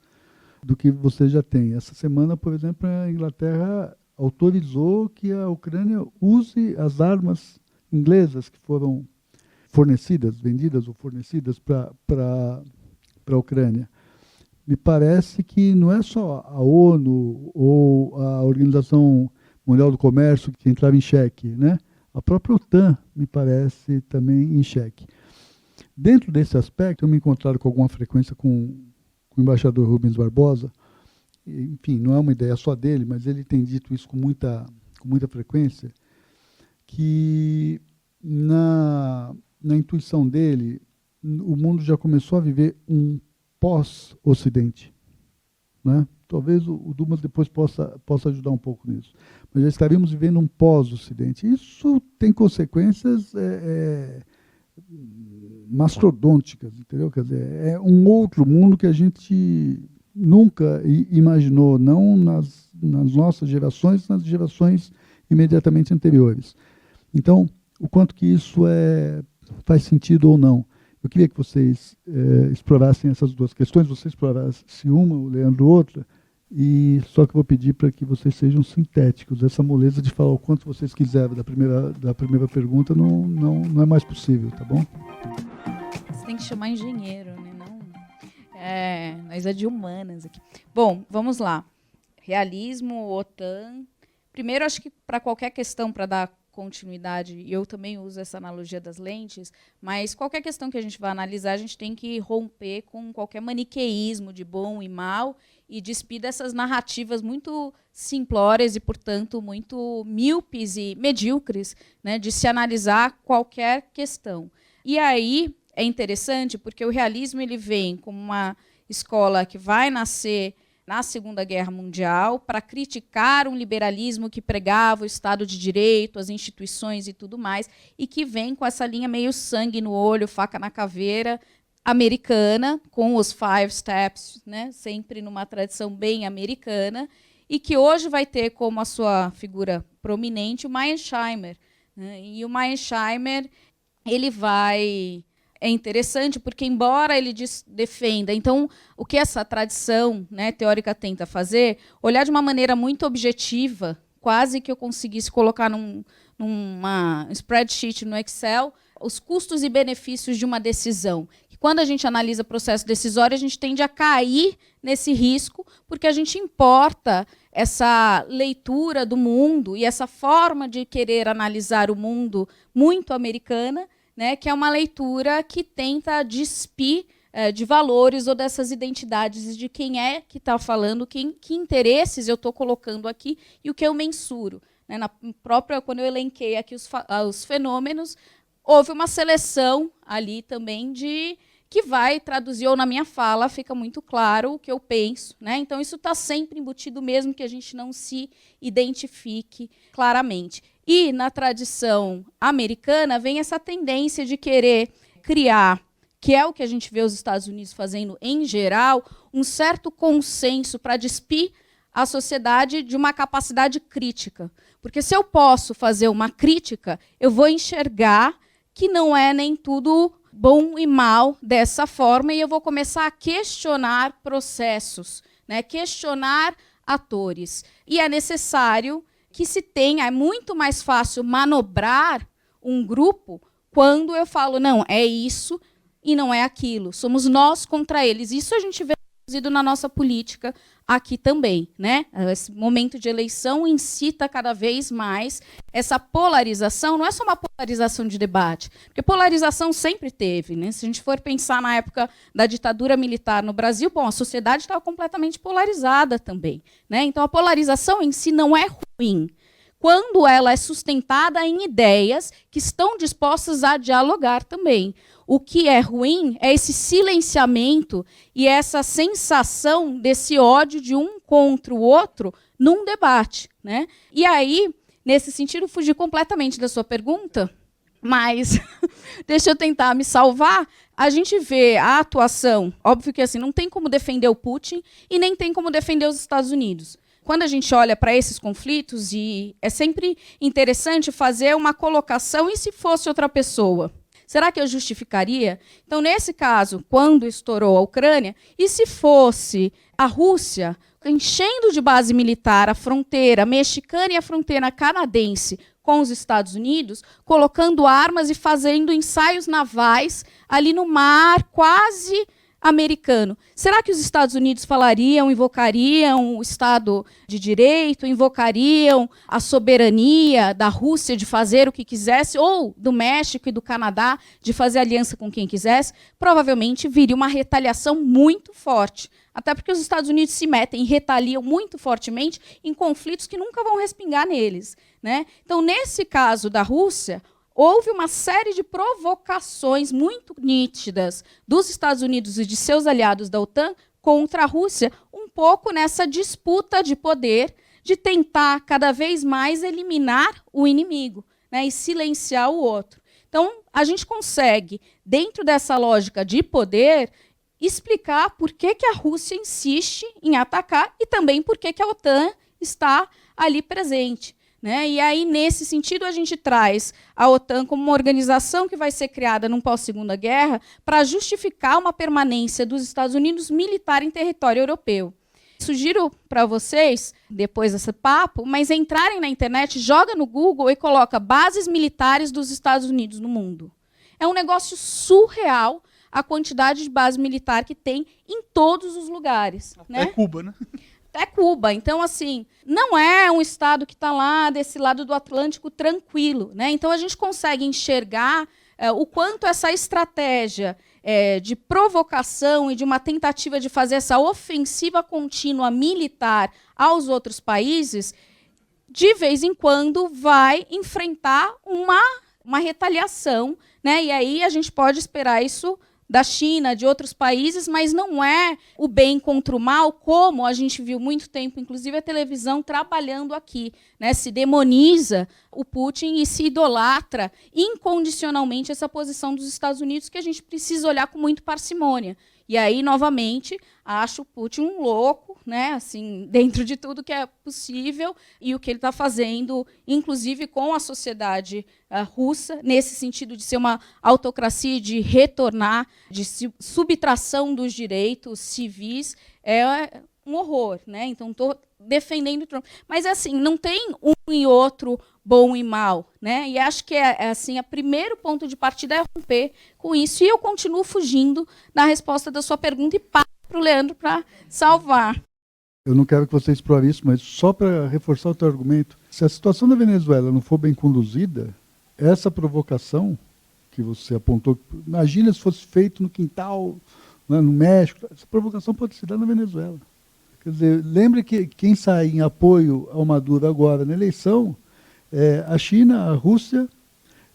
do que você já tem. Essa semana, por exemplo, a Inglaterra autorizou que a Ucrânia use as armas inglesas que foram vendidas ou fornecidas para a Ucrânia. Me parece que não é só a ONU ou a Organização Mundial do Comércio que entrava em xeque, né? A própria OTAN, me parece, também em xeque. Dentro desse aspecto, eu me encontrado com alguma frequência com o embaixador Rubens Barbosa. Enfim, não é uma ideia só dele, mas ele tem dito isso com muita frequência, que na intuição dele, o mundo já começou a viver um pós-Ocidente, né? Talvez o Dumas depois possa ajudar um pouco nisso. Mas já estaríamos vivendo um pós-Ocidente. Isso tem consequências mastodônticas, entendeu? Quer dizer, é um outro mundo que a gente nunca imaginou, não nas nossas gerações, nas gerações imediatamente anteriores. Então, o quanto que isso faz sentido ou não. Eu queria que vocês explorassem essas duas questões, você explorasse uma, o Leandro outra, e só que eu vou pedir para que vocês sejam sintéticos. Essa moleza de falar o quanto vocês quiserem da primeira pergunta não é mais possível, tá bom? Você tem que chamar engenheiro, né? Nós é de humanas aqui. Bom, vamos lá. Realismo, OTAN. Primeiro, acho que para qualquer questão, para dar continuidade, e eu também uso essa analogia das lentes, mas qualquer questão que a gente vai analisar, a gente tem que romper com qualquer maniqueísmo de bom e mal e despir dessas narrativas muito simplórias e, portanto, muito míopes e medíocres, né, de se analisar qualquer questão. E aí é interessante porque o realismo ele vem como uma escola que vai nascer na Segunda Guerra Mundial para criticar um liberalismo que pregava o Estado de Direito, as instituições e tudo mais, e que vem com essa linha meio sangue no olho, faca na caveira, americana, com os 5 steps, né, sempre numa tradição bem americana, e que hoje vai ter como a sua figura prominente o Mearsheimer, né, e o Mearsheimer ele vai... É interessante porque, embora ele defenda... Então, o que essa tradição, né, teórica tenta fazer, olhar de uma maneira muito objetiva, quase que eu conseguisse colocar numa spreadsheet no Excel, os custos e benefícios de uma decisão. E quando a gente analisa processo decisório, a gente tende a cair nesse risco, porque a gente importa essa leitura do mundo e essa forma de querer analisar o mundo muito americana, né, que é uma leitura que tenta despir de valores ou dessas identidades de quem é que está falando, que interesses eu estou colocando aqui e o que eu mensuro. Né, quando eu elenquei aqui os fenômenos, houve uma seleção ali também que vai traduzir, ou na minha fala fica muito claro o que eu penso. Né? Então, isso está sempre embutido, mesmo que a gente não se identifique claramente. E, na tradição americana, vem essa tendência de querer criar, que é o que a gente vê os Estados Unidos fazendo em geral, um certo consenso para despir a sociedade de uma capacidade crítica. Porque se eu posso fazer uma crítica, eu vou enxergar que não é nem tudo bom e mal dessa forma, e eu vou começar a questionar processos, né? Questionar atores. E é necessário que se tenha, é muito mais fácil manobrar um grupo quando eu falo, não, é isso e não é aquilo. Somos nós contra eles. Isso a gente vê traduzido na nossa política aqui também. Né? Esse momento de eleição incita cada vez mais essa polarização. Não é só uma polarização de debate, porque polarização sempre teve. Né? Se a gente for pensar na época da ditadura militar no Brasil, bom, a sociedade estava completamente polarizada também. Né? Então, a polarização em si não é ruim, quando ela é sustentada em ideias que estão dispostas a dialogar também. O que é ruim é esse silenciamento e essa sensação desse ódio de um contra o outro num debate. Né? E aí, nesse sentido, fugi completamente da sua pergunta, mas deixa eu tentar me salvar. A gente vê a atuação, óbvio que assim, não tem como defender o Putin e nem tem como defender os Estados Unidos. Quando a gente olha para esses conflitos, e é sempre interessante fazer uma colocação, e se fosse outra pessoa? Será que eu justificaria? Então, nesse caso, quando estourou a Ucrânia, e se fosse a Rússia enchendo de base militar a fronteira mexicana e a fronteira canadense com os Estados Unidos, colocando armas e fazendo ensaios navais ali no mar quase americano. Será que os Estados Unidos falariam, invocariam o Estado de Direito, invocariam a soberania da Rússia de fazer o que quisesse, ou do México e do Canadá de fazer aliança com quem quisesse? Provavelmente viria uma retaliação muito forte. Até porque os Estados Unidos se metem e retaliam muito fortemente em conflitos que nunca vão respingar neles, né? Então, nesse caso da Rússia, houve uma série de provocações muito nítidas dos Estados Unidos e de seus aliados da OTAN contra a Rússia, um pouco nessa disputa de poder, de tentar cada vez mais eliminar o inimigo, né, e silenciar o outro. Então, a gente consegue, dentro dessa lógica de poder, explicar por que a Rússia insiste em atacar e também por que a OTAN está ali presente, né? E aí, nesse sentido, a gente traz a OTAN como uma organização que vai ser criada num pós-Segunda Guerra para justificar uma permanência dos Estados Unidos militar em território europeu. Sugiro para vocês, depois desse papo, mas entrarem na internet, joga no Google e coloca bases militares dos Estados Unidos no mundo. É um negócio surreal a quantidade de base militar que tem em todos os lugares. Até né? Cuba, né? Até Cuba. Então, assim, não é um estado que está lá desse lado do Atlântico tranquilo, né? Então, a gente consegue enxergar o quanto essa estratégia de provocação e de uma tentativa de fazer essa ofensiva contínua militar aos outros países, de vez em quando, vai enfrentar uma retaliação, né? E aí a gente pode esperar isso da China, de outros países, mas não é o bem contra o mal, como a gente viu muito tempo, inclusive a televisão trabalhando aqui, né? Se demoniza o Putin e se idolatra incondicionalmente essa posição dos Estados Unidos, que a gente precisa olhar com muito parcimônia. E aí, novamente, acho o Putin um louco, né? Assim, dentro de tudo que é possível, e o que ele está fazendo, inclusive com a sociedade russa, nesse sentido de ser uma autocracia, de retornar, de subtração dos direitos civis, é um horror, né? Então, estou defendendo o Trump. Mas, assim, não tem um e outro bom e mal, né? E acho que assim, o primeiro ponto de partida é romper com isso. E eu continuo fugindo da resposta da sua pergunta e passo para o Leandro para salvar. Eu não quero que você explore isso, mas só para reforçar o teu argumento, se a situação da Venezuela não for bem conduzida, essa provocação que você apontou, imagina se fosse feito no quintal, né, no México, essa provocação pode se dar na Venezuela. Quer dizer, lembre que quem sai em apoio ao Maduro agora na eleição é a China, a Rússia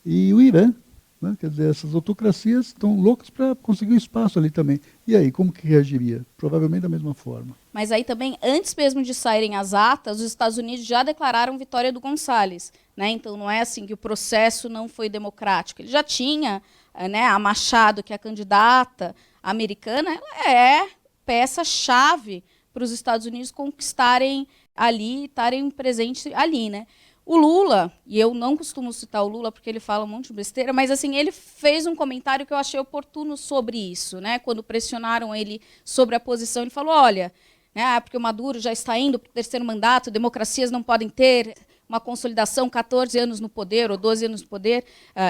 e o Irã. Né? Quer dizer, essas autocracias estão loucas para conseguir um espaço ali também. E aí, como que reagiria? Provavelmente da mesma forma. Mas aí também, antes mesmo de saírem as atas, os Estados Unidos já declararam vitória do González. Né? Então, não é assim que o processo não foi democrático. Ele já tinha, né, a Machado, que é a candidata americana, ela é peça-chave para os Estados Unidos conquistarem ali, estarem presentes ali, né? O Lula, e eu não costumo citar o Lula porque ele fala um monte de besteira, mas assim, ele fez um comentário que eu achei oportuno sobre isso, né? Quando pressionaram ele sobre a posição, ele falou, olha, né, porque o Maduro já está indo para o terceiro mandato, democracias não podem ter uma consolidação, 14 anos no poder, ou 12 anos no poder.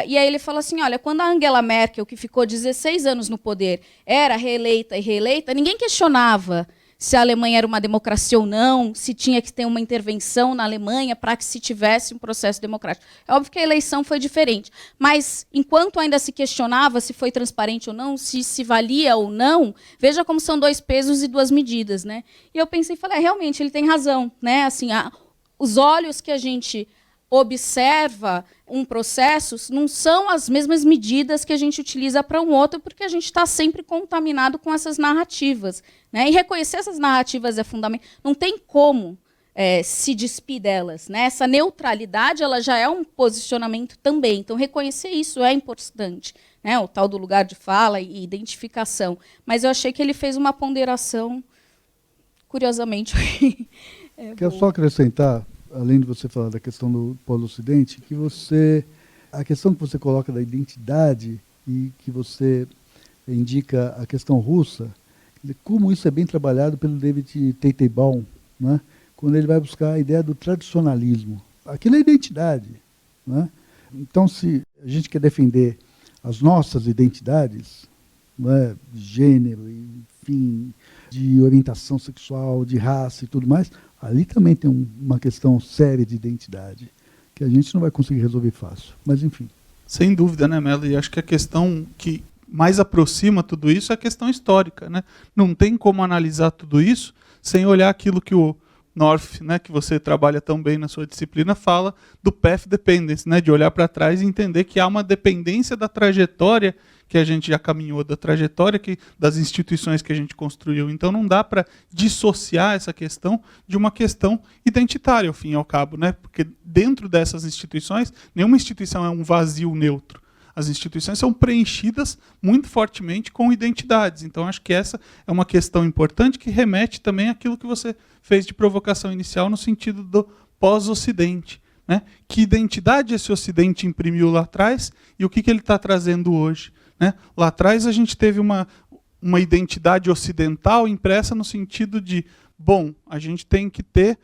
E aí ele fala assim, olha, quando a Angela Merkel, que ficou 16 anos no poder, era reeleita e reeleita, ninguém questionava se a Alemanha era uma democracia ou não, se tinha que ter uma intervenção na Alemanha para que se tivesse um processo democrático. É óbvio que a eleição foi diferente, mas enquanto ainda se questionava se foi transparente ou não, se valia ou não, veja como são dois pesos e duas medidas, né? E eu pensei, falei, realmente, ele tem razão, né? Assim, os olhos que a gente observa um processo não são as mesmas medidas que a gente utiliza para um outro, porque a gente está sempre contaminado com essas narrativas. Né? E reconhecer essas narrativas é fundamental. Não tem como se despir delas. Né? Essa neutralidade ela já é um posicionamento também. Então, reconhecer isso é importante. Né? O tal do lugar de fala e identificação. Mas eu achei que ele fez uma ponderação, curiosamente. Quero só acrescentar, além de você falar da questão do Polo Ocidente, que a questão que você coloca da identidade e que você indica a questão russa, como isso é bem trabalhado pelo David Teitelbaum, né? Quando ele vai buscar a ideia do tradicionalismo. Aquilo é identidade, né? Então, se a gente quer defender as nossas identidades, né, de gênero, enfim, de orientação sexual, de raça e tudo mais, ali também tem uma questão séria de identidade, que a gente não vai conseguir resolver fácil. Mas, enfim. Sem dúvida, né, Melo? E acho que a questão que mais aproxima tudo isso é a questão histórica, né? Não tem como analisar tudo isso sem olhar aquilo que o North, né, que você trabalha tão bem na sua disciplina, fala do path dependence, né, de olhar para trás e entender que há uma dependência da trajetória que a gente já caminhou, da trajetória das instituições que a gente construiu. Então não dá para dissociar essa questão de uma questão identitária, ao fim e ao cabo, né? Porque dentro dessas instituições, nenhuma instituição é um vazio neutro. As instituições são preenchidas muito fortemente com identidades. Então, acho que essa é uma questão importante que remete também àquilo que você fez de provocação inicial no sentido do pós-Ocidente, né? Que identidade esse Ocidente imprimiu lá atrás e o que ele está trazendo hoje, né? Lá atrás a gente teve uma identidade ocidental impressa no sentido de, bom, a gente tem que ter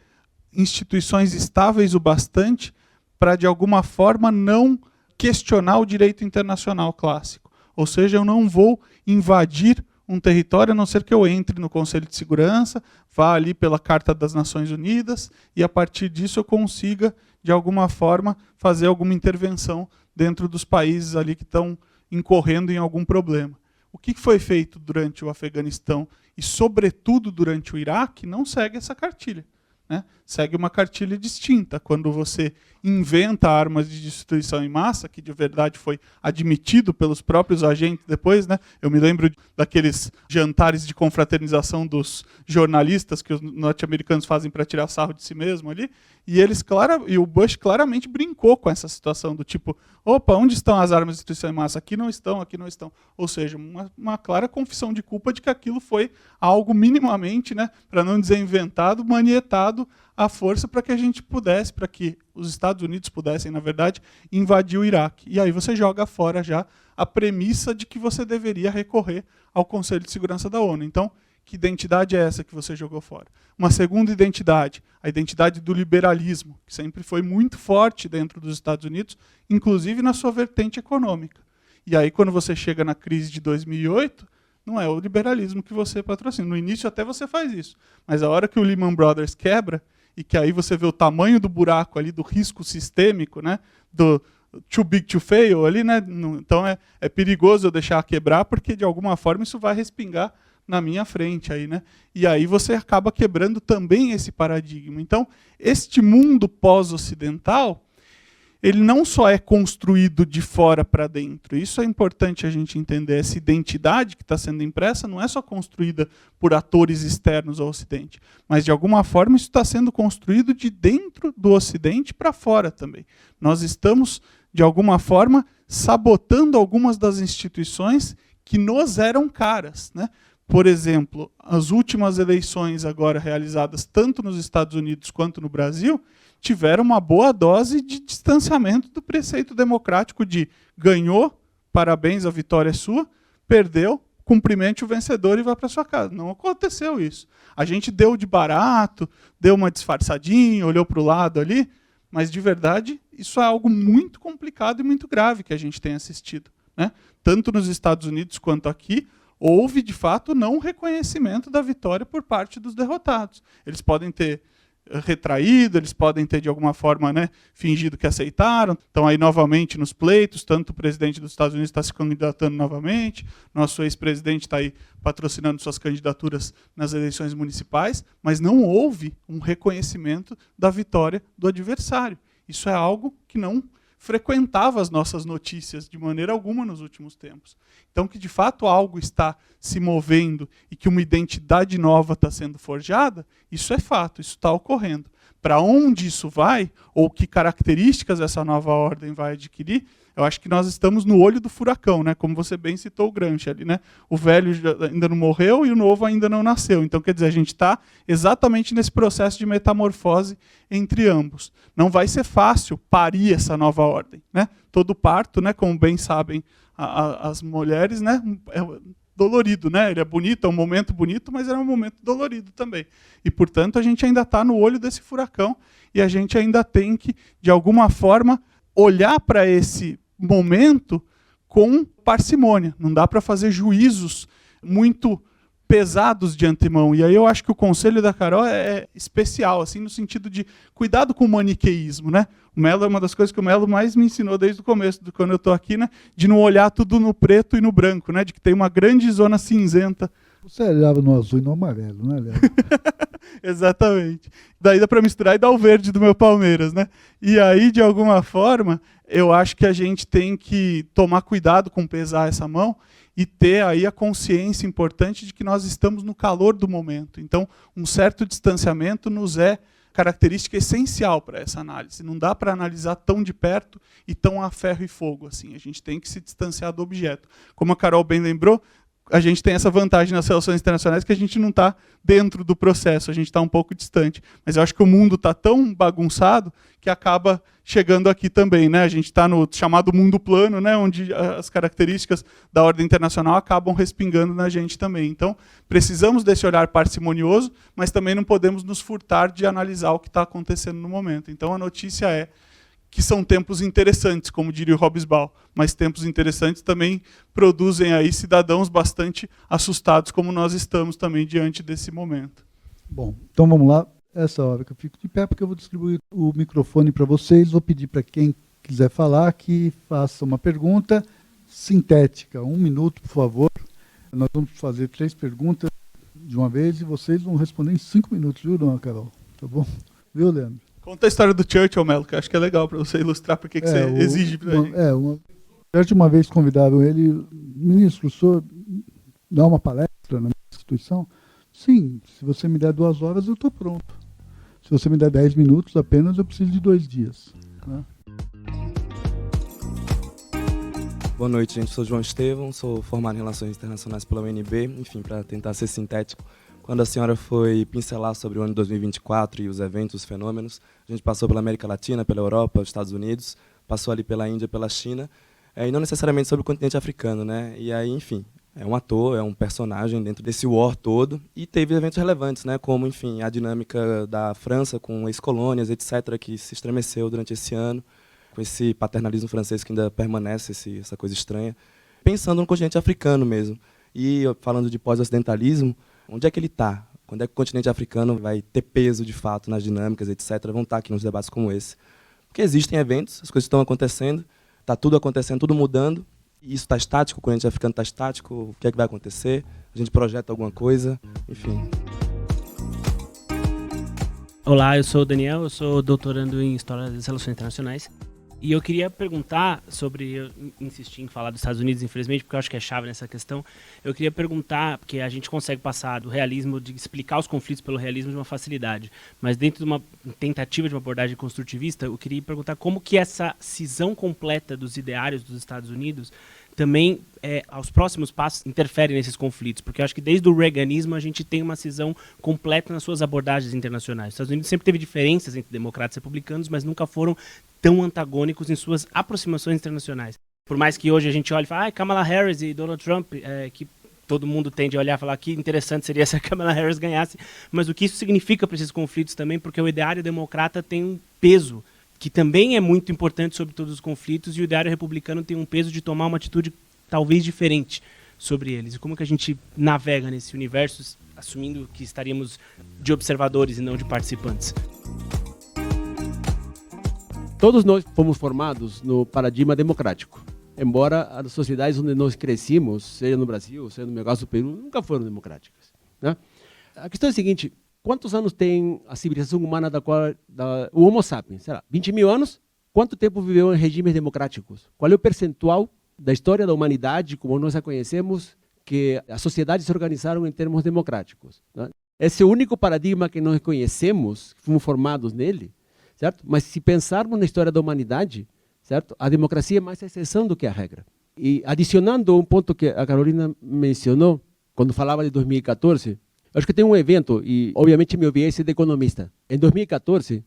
instituições estáveis o bastante para, de alguma forma, não questionar o direito internacional clássico. Ou seja, eu não vou invadir um território, a não ser que eu entre no Conselho de Segurança, vá ali pela Carta das Nações Unidas, e a partir disso eu consiga, de alguma forma, fazer alguma intervenção dentro dos países ali que estão incorrendo em algum problema. O que foi feito durante o Afeganistão e, sobretudo, durante o Iraque, não segue essa cartilha, né? Segue uma cartilha distinta. Quando você inventa armas de destruição em massa, que de verdade foi admitido pelos próprios agentes depois, né? Eu me lembro daqueles jantares de confraternização dos jornalistas que os norte-americanos fazem para tirar sarro de si mesmo ali, e o Bush claramente brincou com essa situação do tipo, opa, onde estão as armas de destruição em massa? Aqui não estão, aqui não estão. Ou seja, uma clara confissão de culpa de que aquilo foi algo minimamente, né, para não dizer inventado, manietado à força para que a gente pudesse, para que os Estados Unidos pudessem, na verdade, invadir o Iraque. E aí você joga fora já a premissa de que você deveria recorrer ao Conselho de Segurança da ONU. Então, que identidade é essa que você jogou fora? Uma segunda identidade, a identidade do liberalismo, que sempre foi muito forte dentro dos Estados Unidos, inclusive na sua vertente econômica. E aí, quando você chega na crise de 2008, não é o liberalismo que você patrocina. No início até você faz isso, mas a hora que o Lehman Brothers quebra, e que aí você vê o tamanho do buraco ali, do risco sistêmico, né, do too big to fail ali, né? Então é perigoso eu deixar quebrar, porque de alguma forma isso vai respingar na minha frente aí, né? E aí você acaba quebrando também esse paradigma. Então, este mundo pós-ocidental, ele não só é construído de fora para dentro. Isso é importante a gente entender. Essa identidade que está sendo impressa não é só construída por atores externos ao Ocidente, mas de alguma forma isso está sendo construído de dentro do Ocidente para fora também. Nós estamos, de alguma forma, sabotando algumas das instituições que nos eram caras, né? Por exemplo, as últimas eleições agora realizadas tanto nos Estados Unidos quanto no Brasil tiveram uma boa dose de distanciamento do preceito democrático de ganhou, parabéns, a vitória é sua, perdeu, cumprimente o vencedor e vá para sua casa. Não aconteceu isso. A gente deu de barato, deu uma disfarçadinha, olhou para o lado ali, mas de verdade isso é algo muito complicado e muito grave que a gente tem assistido, né? Tanto nos Estados Unidos quanto aqui, houve, de fato, não reconhecimento da vitória por parte dos derrotados. Eles podem ter retraído, eles podem ter, de alguma forma, né, fingido que aceitaram. Então, aí, novamente, nos pleitos, tanto o presidente dos Estados Unidos está se candidatando novamente, nosso ex-presidente está aí patrocinando suas candidaturas nas eleições municipais, mas não houve um reconhecimento da vitória do adversário. Isso é algo que não frequentava as nossas notícias de maneira alguma nos últimos tempos. Então, que de fato algo está se movendo e que uma identidade nova está sendo forjada, isso é fato, isso está ocorrendo. para onde isso vai, ou que características essa nova ordem vai adquirir, eu acho que nós estamos no olho do furacão, né? Como você bem citou o Gramsci ali, né? O velho ainda não morreu e o novo ainda não nasceu. Então, quer dizer, a gente está exatamente nesse processo de metamorfose entre ambos. Não vai ser fácil parir essa nova ordem, né? Todo parto, né? Como bem sabem as mulheres, né? É dolorido, né? Ele é bonito, é um momento bonito, mas é um momento dolorido também. E, portanto, a gente ainda está no olho desse furacão e a gente ainda tem que, de alguma forma, olhar para esse momento com parcimônia. Não dá para fazer juízos muito pesados de antemão. E aí eu acho que o conselho da Carol é especial, assim, no sentido de cuidado com o maniqueísmo, né? O Melo é uma das coisas que o Melo mais me ensinou desde o começo, quando eu estou aqui, né? De não olhar tudo no preto e no branco, né? De que tem uma grande zona cinzenta. Você olhava no azul e no amarelo, né, Léo? Exatamente. Daí dá para misturar e dar o verde do meu Palmeiras, né? E aí, de alguma forma, eu acho que a gente tem que tomar cuidado com pesar essa mão e ter aí a consciência importante de que nós estamos no calor do momento. Então, um certo distanciamento nos é característica essencial para essa análise. Não dá para analisar tão de perto e tão a ferro e fogo assim. A gente tem que se distanciar do objeto. Como a Carol bem lembrou, a gente tem essa vantagem nas relações internacionais que a gente não está dentro do processo, a gente está um pouco distante. Mas eu acho que o mundo está tão bagunçado que acaba chegando aqui também, né? A gente está no chamado mundo plano, né? Onde as características da ordem internacional acabam respingando na gente também. Então, precisamos desse olhar parcimonioso, mas também não podemos nos furtar de analisar o que está acontecendo no momento. Então, a notícia é que são tempos interessantes, como diria o Hobsbawm, mas tempos interessantes também produzem aí cidadãos bastante assustados, como nós estamos também diante desse momento. Bom, então vamos lá. Essa hora que eu fico de pé, porque eu vou distribuir o microfone para vocês. Vou pedir para quem quiser falar que faça uma pergunta sintética. 1 minuto, por favor. Nós vamos fazer 3 perguntas de uma vez e vocês vão responder em 5 minutos, viu, dona Carol? Tá bom? Viu, Leandro? Conta a história do Churchill, Melo, que eu acho que é legal para você ilustrar por que você exige para a gente. Uma vez convidaram ele, ministro, o senhor dá uma palestra na minha instituição? Sim, se você me der 2 horas, eu estou pronto. Se você me der 10 minutos apenas, eu preciso de 2 dias. Né? Boa noite, gente. Sou João Estevão, sou formado em Relações Internacionais pela UNB. Enfim, para tentar ser sintético, quando a senhora foi pincelar sobre o ano de 2024 e os eventos, os fenômenos, a gente passou pela América Latina, pela Europa, os Estados Unidos, passou ali pela Índia, pela China, e não necessariamente sobre o continente africano, né? E aí, enfim, é um ator, é um personagem dentro desse war todo, e teve eventos relevantes, né? Como, enfim, a dinâmica da França com ex-colônias, etc., que se estremeceu durante esse ano, com esse paternalismo francês que ainda permanece, essa coisa estranha, pensando no continente africano mesmo. E falando de pós-ocidentalismo, onde é que ele está? Quando é que o continente africano vai ter peso, de fato, nas dinâmicas, etc., vão estar aqui nos debates como esse? Porque existem eventos, as coisas estão acontecendo, está tudo acontecendo, tudo mudando, e isso está estático, o continente africano está estático, o que é que vai acontecer? A gente projeta alguma coisa, enfim. Olá, eu sou o Daniel, eu sou doutorando em História das Relações Internacionais. E eu queria perguntar sobre, eu insisti em falar dos Estados Unidos, infelizmente, porque eu acho que é chave nessa questão. Eu queria perguntar, porque a gente consegue passar do realismo, de explicar os conflitos pelo realismo de uma facilidade, mas dentro de uma tentativa de uma abordagem construtivista, eu queria perguntar como que essa cisão completa dos ideários dos Estados Unidos também, aos próximos passos, interfere nesses conflitos, porque eu acho que desde o Reaganismo a gente tem uma cisão completa nas suas abordagens internacionais. Os Estados Unidos sempre teve diferenças entre democratas e republicanos, mas nunca foram tão antagônicos em suas aproximações internacionais. Por mais que hoje a gente olhe e fale, Kamala Harris e Donald Trump, que todo mundo tende a olhar e falar que interessante seria se a Kamala Harris ganhasse, mas o que isso significa para esses conflitos também, porque o ideário democrata tem um peso que também é muito importante sobre todos os conflitos, e o ideário republicano tem um peso de tomar uma atitude talvez diferente sobre eles. E como que a gente navega nesse universo, assumindo que estaríamos de observadores e não de participantes? Todos nós fomos formados no paradigma democrático, embora as sociedades onde nós crescimos, seja no Brasil, seja no meu caso do Peru, nunca foram democráticas, né? A questão é a seguinte: quantos anos tem a civilização humana o Homo sapiens? Sei lá, 20 mil anos? Quanto tempo viveu em regimes democráticos? Qual é o percentual da história da humanidade, como nós a conhecemos, que as sociedades se organizaram em termos democráticos, né? Esse é o único paradigma que nós conhecemos, que fomos formados nele, certo? Mas se pensarmos na história da humanidade, certo? A democracia é mais a exceção do que a regra. E adicionando um ponto que a Carolina mencionou, quando falava de 2014, acho que tem um evento, e obviamente meu viés é de economista. Em 2014,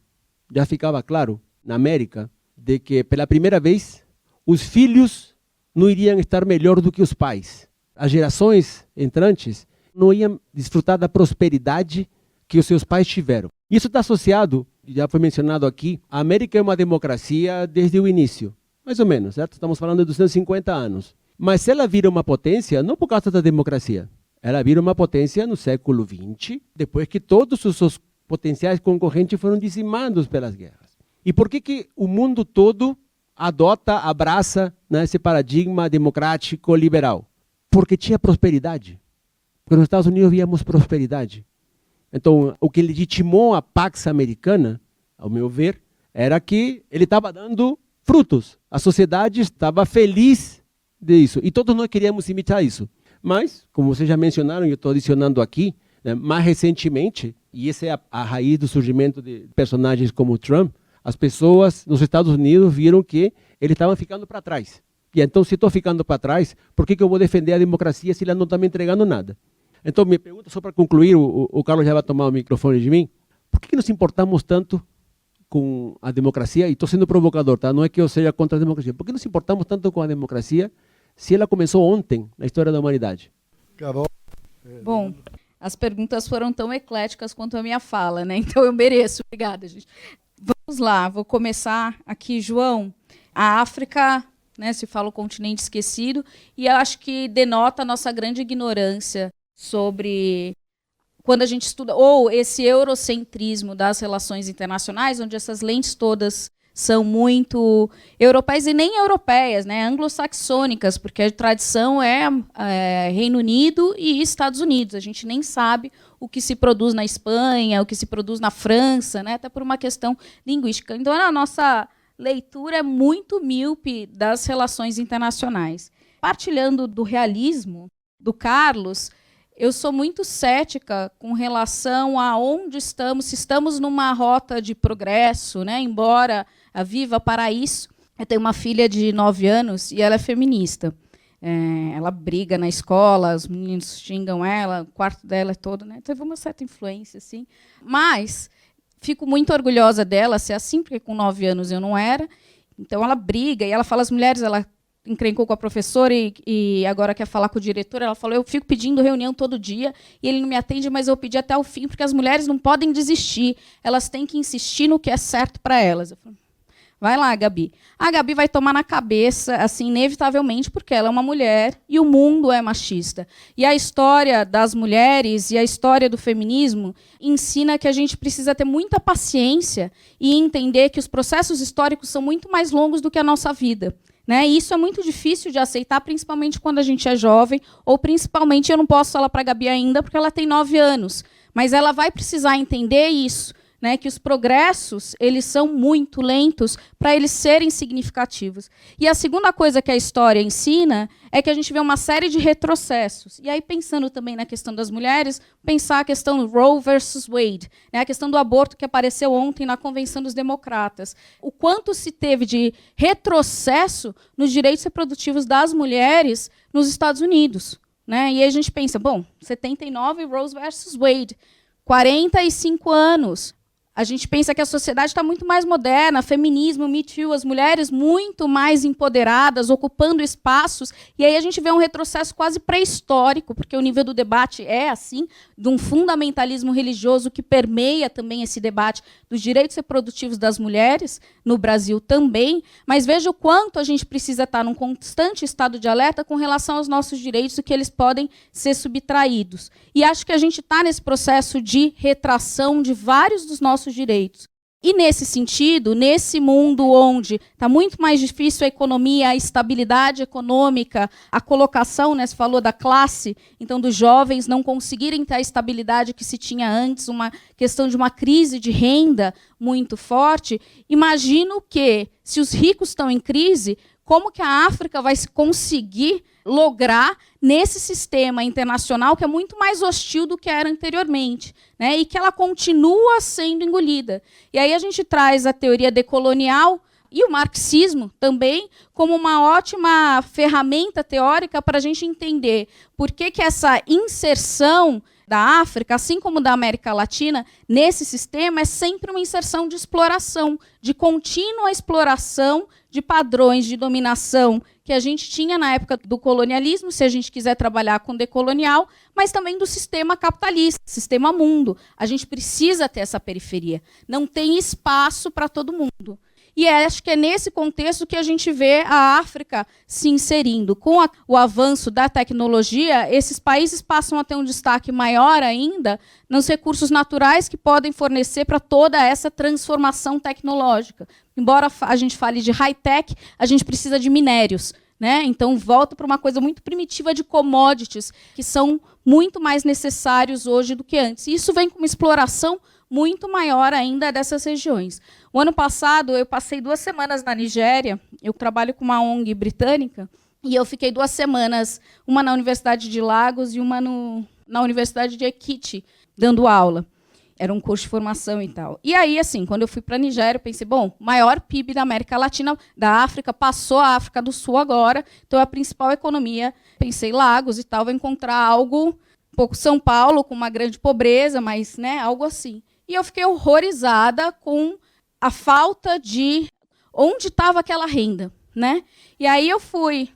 já ficava claro, na América, de que pela primeira vez, os filhos não iriam estar melhor do que os pais. As gerações entrantes não iam desfrutar da prosperidade que os seus pais tiveram. Isso está associado, já foi mencionado aqui, a América é uma democracia desde o início, mais ou menos, certo? Estamos falando de 250 anos. Mas ela vira uma potência não por causa da democracia. Ela vira uma potência no século XX, depois que todos os seus potenciais concorrentes foram dizimados pelas guerras. E por que o mundo todo abraça, né, esse paradigma democrático liberal? Porque tinha prosperidade. Porque nos Estados Unidos víamos prosperidade. Então, o que legitimou a Pax Americana, ao meu ver, era que ele estava dando frutos. A sociedade estava feliz disso. E todos nós queríamos imitar isso. Mas, como vocês já mencionaram, e eu estou adicionando aqui, né, mais recentemente, e essa é a raiz do surgimento de personagens como Trump, as pessoas nos Estados Unidos viram que eles estavam ficando para trás. E então, se estou ficando para trás, por que eu vou defender a democracia se ela não está me entregando nada? Então, minha pergunta, só para concluir, o Carlos já vai tomar o microfone de mim, por que nos importamos tanto com a democracia? E estou sendo provocador, tá? Não é que eu seja contra a democracia. Por que nos importamos tanto com a democracia se ela começou ontem na história da humanidade? Carol. Bom, as perguntas foram tão ecléticas quanto a minha fala, né? Então eu mereço. Obrigada, gente. Vamos lá, vou começar aqui, João. A África, né, se fala o continente esquecido, e eu acho que denota a nossa grande ignorância sobre quando a gente estuda, ou esse eurocentrismo das relações internacionais, onde essas lentes todas são muito europeias e nem europeias, né, anglo-saxônicas, porque a tradição é Reino Unido e Estados Unidos. A gente nem sabe o que se produz na Espanha, o que se produz na França, né, até por uma questão linguística. Então, a nossa leitura é muito míope das relações internacionais. Partilhando do realismo do Carlos, eu sou muito cética com relação a onde estamos, se estamos numa rota de progresso, né? Embora a Viva para isso. Eu tenho uma filha de 9 anos e ela é feminista. Ela briga na escola, os meninos xingam ela, o quarto dela é todo, né? Teve uma certa influência, assim. Mas fico muito orgulhosa dela ser assim, porque com 9 anos eu não era. Então ela briga e ela fala às mulheres, ela encrencou com a professora e agora quer falar com o diretor. Ela falou, eu fico pedindo reunião todo dia e ele não me atende, mas eu pedi até o fim, porque as mulheres não podem desistir, elas têm que insistir no que é certo para elas. Eu falei, vai lá, Gabi. A Gabi vai tomar na cabeça, assim, inevitavelmente, porque ela é uma mulher e o mundo é machista. E a história das mulheres e a história do feminismo ensina que a gente precisa ter muita paciência e entender que os processos históricos são muito mais longos do que a nossa vida. Né? E isso é muito difícil de aceitar, principalmente quando a gente é jovem, ou principalmente, eu não posso falar para a Gabi ainda, porque ela tem 9 anos, mas ela vai precisar entender isso, né, que os progressos eles são muito lentos para eles serem significativos. E a segunda coisa que a história ensina é que a gente vê uma série de retrocessos. E aí, pensando também na questão das mulheres, pensar a questão do Roe versus Wade, né, a questão do aborto que apareceu ontem na Convenção dos Democratas. O quanto se teve de retrocesso nos direitos reprodutivos das mulheres nos Estados Unidos. Né? E aí a gente pensa, bom, 79 Roe versus Wade, 45 anos. A gente pensa que a sociedade está muito mais moderna, feminismo, Me Too, as mulheres muito mais empoderadas, ocupando espaços, e aí a gente vê um retrocesso quase pré-histórico, porque o nível do debate é assim, de um fundamentalismo religioso que permeia também esse debate dos direitos reprodutivos das mulheres, no Brasil também, mas veja o quanto a gente precisa estar num constante estado de alerta com relação aos nossos direitos e que eles podem ser subtraídos. E acho que a gente está nesse processo de retração de vários dos nossos direitos. E, nesse sentido, nesse mundo onde está muito mais difícil a economia, a estabilidade econômica, a colocação, né, você falou da classe, então, dos jovens não conseguirem ter a estabilidade que se tinha antes, uma questão de uma crise de renda muito forte, imagino que, se os ricos estão em crise, como que a África vai se conseguir lograr nesse sistema internacional que é muito mais hostil do que era anteriormente, né? E que ela continua sendo engolida. E aí a gente traz a teoria decolonial e o marxismo também como uma ótima ferramenta teórica para a gente entender por que essa inserção da África, assim como da América Latina, nesse sistema é sempre uma inserção de exploração, de contínua exploração de padrões de dominação que a gente tinha na época do colonialismo, se a gente quiser trabalhar com decolonial, mas também do sistema capitalista, sistema mundo. A gente precisa ter essa periferia. Não tem espaço para todo mundo. E acho que é nesse contexto que a gente vê a África se inserindo. Com o avanço da tecnologia, esses países passam a ter um destaque maior ainda nos recursos naturais que podem fornecer para toda essa transformação tecnológica. Embora a gente fale de high-tech, a gente precisa de minérios, né? Então, volta para uma coisa muito primitiva de commodities, que são muito mais necessários hoje do que antes. E isso vem com uma exploração muito maior ainda dessas regiões. O ano passado, eu passei 2 semanas na Nigéria. Eu trabalho com uma ONG britânica, e eu fiquei 2 semanas, uma na Universidade de Lagos e uma na Universidade de Ekiti, dando aula. Era um curso de formação e tal. E aí, assim, quando eu fui para a Nigéria, eu pensei, bom, maior PIB da América Latina, da África, passou a África do Sul agora, então é a principal economia. Pensei, Lagos e tal, vou encontrar algo, um pouco São Paulo, com uma grande pobreza, mas, né, algo assim. E eu fiquei horrorizada com a falta de onde estava aquela renda, né? E aí eu fui,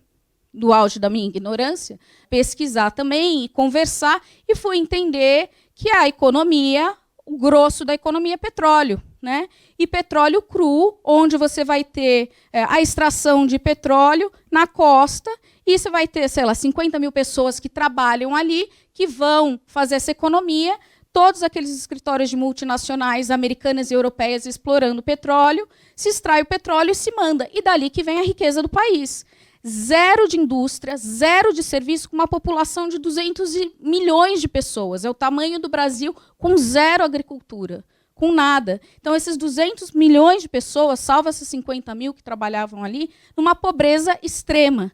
do auge da minha ignorância, pesquisar também e conversar, e fui entender que a economia, o grosso da economia é petróleo, né? E petróleo cru, onde você vai ter a extração de petróleo na costa, e você vai ter, sei lá, 50 mil pessoas que trabalham ali, que vão fazer essa economia, todos aqueles escritórios de multinacionais americanas e europeias explorando petróleo, se extrai o petróleo e se manda. E dali que vem a riqueza do país. Zero de indústria, zero de serviço, com uma população de 200 milhões de pessoas. É o tamanho do Brasil, com zero agricultura, com nada. Então, esses 200 milhões de pessoas, salvo essas 50 mil que trabalhavam ali, numa pobreza extrema,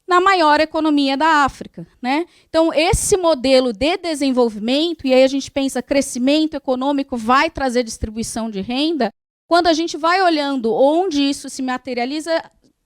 na maior economia da África, né? Então, esse modelo de desenvolvimento, e aí a gente pensa crescimento econômico vai trazer distribuição de renda, quando a gente vai olhando onde isso se materializa,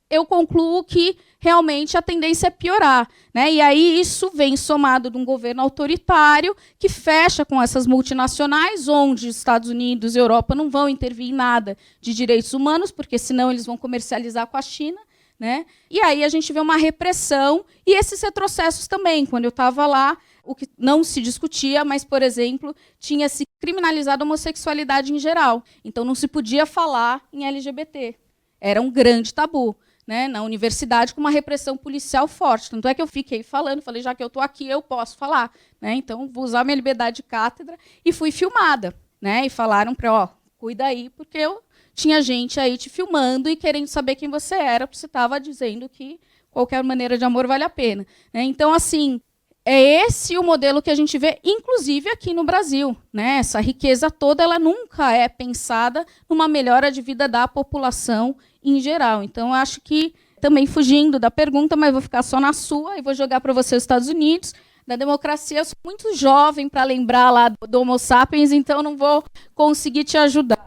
eu concluo que realmente a tendência é piorar, né? E aí isso vem somado de um governo autoritário que fecha com essas multinacionais, onde Estados Unidos e Europa não vão intervir em nada de direitos humanos, porque senão eles vão comercializar com a China, né? E aí a gente vê uma repressão e esses retrocessos também. Quando eu estava lá, o que não se discutia, mas, por exemplo, tinha se criminalizado a homossexualidade em geral. Então não se podia falar em LGBT. Era um grande tabu, né? Na universidade, com uma repressão policial forte. Tanto é que eu fiquei falando, falei, já que eu estou aqui, eu posso falar, né? Então vou usar minha liberdade de cátedra, e fui filmada, né? E falaram para, cuida aí, porque eu tinha gente aí te filmando e querendo saber quem você era, porque você estava dizendo que qualquer maneira de amor vale a pena, né? Então, assim, é esse o modelo que a gente vê, inclusive aqui no Brasil, né? Essa riqueza toda, ela nunca é pensada numa melhora de vida da população em geral. Então, eu acho que, também fugindo da pergunta, mas vou ficar só na sua e vou jogar para você os Estados Unidos, da democracia. Eu sou muito jovem para lembrar lá do Homo sapiens, então não vou conseguir te ajudar.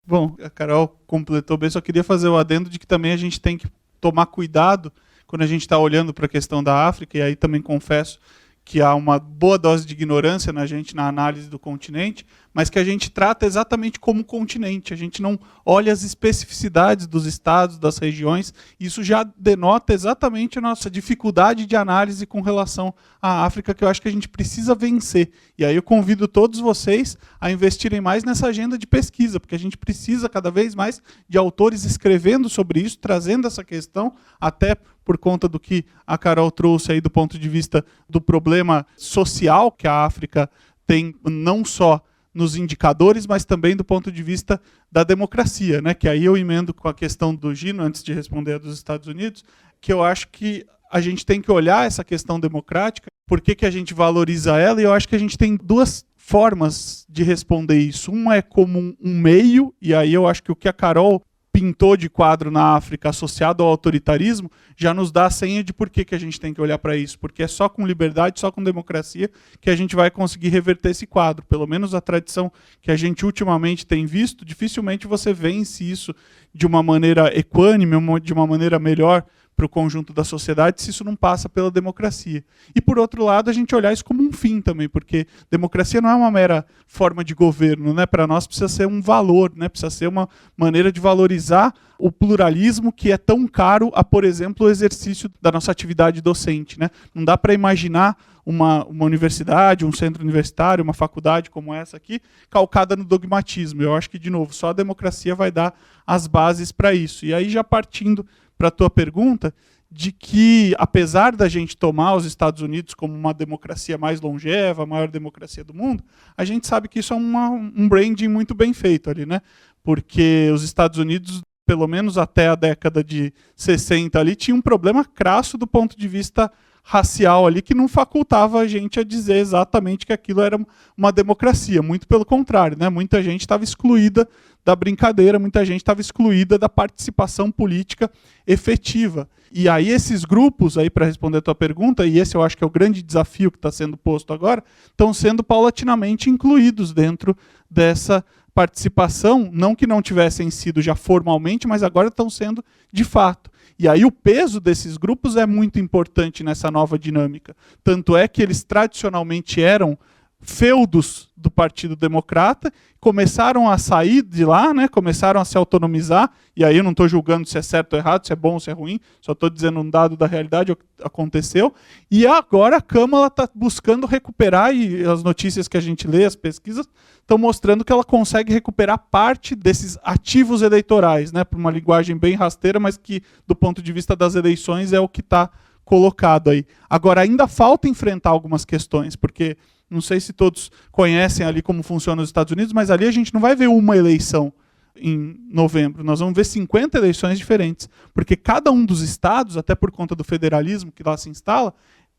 Bom, a Carol completou bem, só queria fazer o adendo de que também a gente tem que tomar cuidado quando a gente está olhando para a questão da África, e aí também confesso que há uma boa dose de ignorância na gente na análise do continente, mas que a gente trata exatamente como continente. A gente não olha as especificidades dos estados, das regiões. Isso já denota exatamente a nossa dificuldade de análise com relação à África, que eu acho que a gente precisa vencer. E aí eu convido todos vocês a investirem mais nessa agenda de pesquisa, porque a gente precisa cada vez mais de autores escrevendo sobre isso, trazendo essa questão, até por conta do que a Carol trouxe aí do ponto de vista do problema social que a África tem, não só nos indicadores, mas também do ponto de vista da democracia, né? Que aí eu emendo com a questão do Gino, antes de responder a dos Estados Unidos, que eu acho que a gente tem que olhar essa questão democrática, por que a gente valoriza ela, e eu acho que a gente tem 2 formas de responder isso. Uma é como um meio, e aí eu acho que o que a Carol pintou de quadro na África associado ao autoritarismo, já nos dá a senha de por que a gente tem que olhar para isso. Porque é só com liberdade, só com democracia que a gente vai conseguir reverter esse quadro. Pelo menos a tradição que a gente ultimamente tem visto, dificilmente você vence isso de uma maneira equânime, de uma maneira melhor para o conjunto da sociedade, se isso não passa pela democracia. E, por outro lado, a gente olhar isso como um fim também, porque democracia não é uma mera forma de governo, né? Para nós precisa ser um valor, né? Precisa ser uma maneira de valorizar o pluralismo que é tão caro a, por exemplo, o exercício da nossa atividade docente, né? Não dá para imaginar uma universidade, um centro universitário, uma faculdade como essa aqui, calcada no dogmatismo. Eu acho que, de novo, só a democracia vai dar as bases para isso. E aí, já partindo para a tua pergunta, de que, apesar da gente tomar os Estados Unidos como uma democracia mais longeva, a maior democracia do mundo, a gente sabe que isso é um branding muito bem feito ali, né? Porque os Estados Unidos, pelo menos até a década de 60 ali, tinha um problema crasso do ponto de vista racial ali, que não facultava a gente a dizer exatamente que aquilo era uma democracia. Muito pelo contrário, né? Muita gente estava excluída da brincadeira, muita gente estava excluída da participação política efetiva. E aí esses grupos, aí para responder a tua pergunta, e esse eu acho que é o grande desafio que está sendo posto agora, estão sendo paulatinamente incluídos dentro dessa participação, não que não tivessem sido já formalmente, mas agora estão sendo de fato. E aí o peso desses grupos é muito importante nessa nova dinâmica. Tanto é que eles tradicionalmente eram feudos do Partido Democrata, começaram a sair de lá, né, começaram a se autonomizar, e aí eu não estou julgando se é certo ou errado, se é bom ou se é ruim, só estou dizendo um dado da realidade, o que aconteceu, e agora a Câmara está buscando recuperar, e as notícias que a gente lê, as pesquisas, estão mostrando que ela consegue recuperar parte desses ativos eleitorais, né, por uma linguagem bem rasteira, mas que, do ponto de vista das eleições, é o que está colocado aí. Agora, ainda falta enfrentar algumas questões, porque não sei se todos conhecem ali como funciona os Estados Unidos, mas ali a gente não vai ver uma eleição em novembro. Nós vamos ver 50 eleições diferentes, porque cada um dos estados, até por conta do federalismo que lá se instala,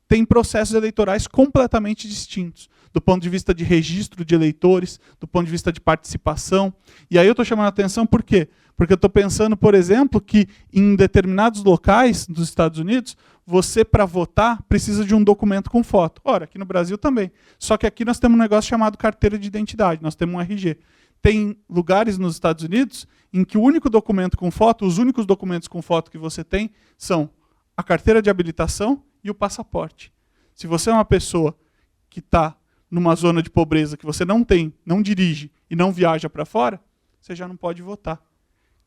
tem processos eleitorais completamente distintos, do ponto de vista de registro de eleitores, do ponto de vista de participação. E aí eu estou chamando a atenção por quê? Porque eu estou pensando, por exemplo, que em determinados locais dos Estados Unidos, você, para votar, precisa de um documento com foto. Ora, aqui no Brasil também. Só que aqui nós temos um negócio chamado carteira de identidade, nós temos um RG. Tem lugares nos Estados Unidos em que o único documento com foto, os únicos documentos com foto que você tem são a carteira de habilitação e o passaporte. Se você é uma pessoa que está numa zona de pobreza, que você não tem, não dirige e não viaja para fora, você já não pode votar.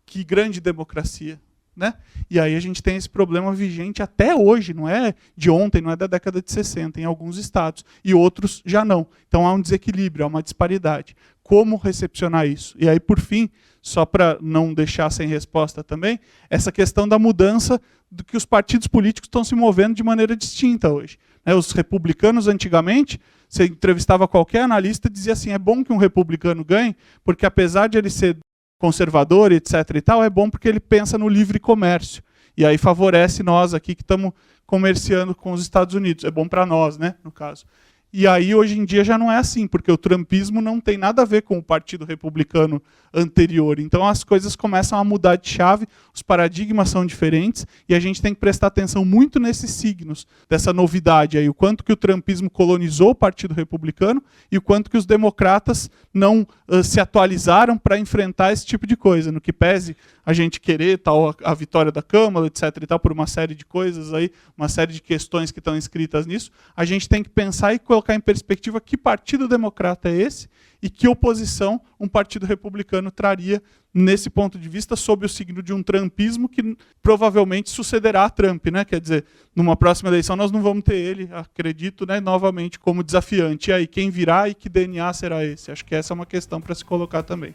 Que grande democracia, né? E aí a gente tem esse problema vigente até hoje, não é de ontem, não é da década de 60, em alguns estados, e outros já não. Então há um desequilíbrio, há uma disparidade. Como recepcionar isso? E aí, por fim, só para não deixar sem resposta também, essa questão da mudança do que os partidos políticos estão se movendo de maneira distinta hoje. Os republicanos, antigamente, você entrevistava qualquer analista e dizia assim, é bom que um republicano ganhe, porque apesar de ele ser conservador, etc. e tal, é bom porque ele pensa no livre comércio. E aí favorece nós aqui que estamos comerciando com os Estados Unidos. É bom para nós, né, no caso. E aí, hoje em dia, já não é assim, porque o trumpismo não tem nada a ver com o Partido Republicano anterior. Então, as coisas começam a mudar de chave, os paradigmas são diferentes, e a gente tem que prestar atenção muito nesses signos, dessa novidade aí, o quanto que o trumpismo colonizou o Partido Republicano e o quanto que os democratas não se atualizaram para enfrentar esse tipo de coisa, no que pese a gente querer tal, a vitória da Câmara, etc. e tal, por uma série de coisas aí, uma série de questões que estão inscritas nisso, a gente tem que pensar e colocar em perspectiva que partido democrata é esse e que oposição um partido republicano traria nesse ponto de vista sob o signo de um trumpismo que provavelmente sucederá a Trump, né? Quer dizer, numa próxima eleição nós não vamos ter ele, acredito, né, novamente como desafiante. E aí, quem virá e que DNA será esse? Acho que essa é uma questão para se colocar também.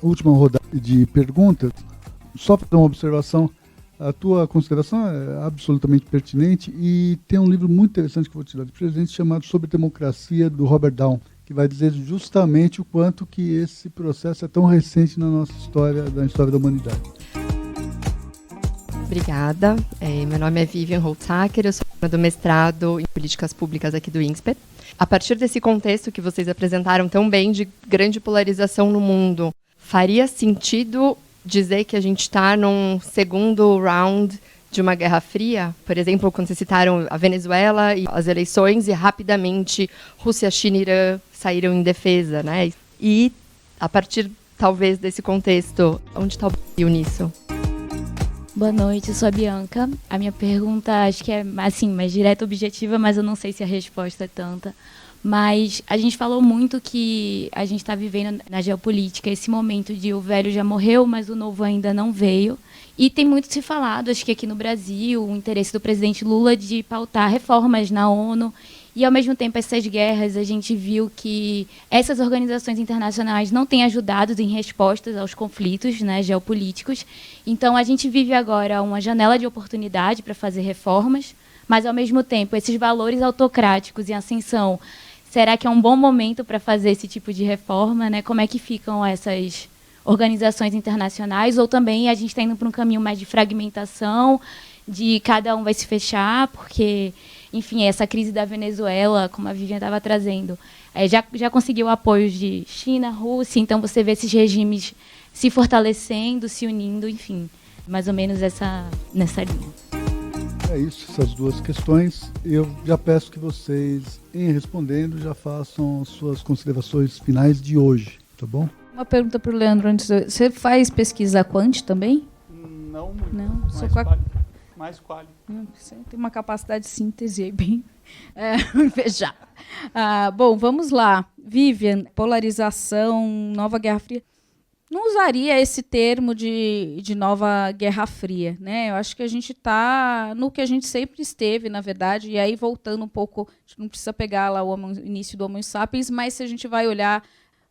Última rodada de perguntas, só para dar uma observação, a tua consideração é absolutamente pertinente e tem um livro muito interessante que eu vou te dar de presente chamado Sobre Democracia, do Robert Down, que vai dizer justamente o quanto que esse processo é tão recente na nossa história, na história da humanidade. Obrigada. Meu nome é Vivian Holtzacker, eu sou do mestrado em Políticas Públicas aqui do INSPER. A partir desse contexto que vocês apresentaram tão bem de grande polarização no mundo, faria sentido dizer que a gente está num segundo round de uma guerra fria? Por exemplo, quando vocês citaram a Venezuela e as eleições, e rapidamente Rússia, China e Irã saíram em defesa, né? E, a partir, talvez, desse contexto, onde está o Brasil nisso? Boa noite, eu sou a Bianca. A minha pergunta, acho que é assim, mais direta, objetiva, mas eu não sei se a resposta é tanta. Mas a gente falou muito que a gente está vivendo na geopolítica esse momento de o velho já morreu, mas o novo ainda não veio. E tem muito se falado, acho que aqui no Brasil, o interesse do presidente Lula de pautar reformas na ONU. E, ao mesmo tempo, essas guerras, a gente viu que essas organizações internacionais não têm ajudado em respostas aos conflitos, né, geopolíticos. Então, a gente vive agora uma janela de oportunidade para fazer reformas, mas, ao mesmo tempo, esses valores autocráticos em ascensão, será que é um bom momento para fazer esse tipo de reforma? Né? Como é que ficam essas organizações internacionais? Ou também a gente está indo para um caminho mais de fragmentação, de cada um vai se fechar, porque... Enfim, essa crise da Venezuela, como a Vivian estava trazendo, já conseguiu apoios de China, Rússia, então você vê esses regimes se fortalecendo, se unindo, enfim, mais ou menos nessa linha. É isso, essas duas questões. Eu já peço que vocês, em respondendo, já façam as suas considerações finais de hoje, tá bom? Uma pergunta para o Leandro antes. Você faz pesquisa quant também? Não muito. Não, só com mais quali. Você tem uma capacidade de síntese aí bem fechada. Bom, vamos lá. Vivian, polarização, nova Guerra Fria. Não usaria esse termo de nova Guerra Fria, né? Eu acho que a gente está no que a gente sempre esteve, na verdade, e aí voltando um pouco, a gente não precisa pegar lá o início do Homo sapiens, mas se a gente vai olhar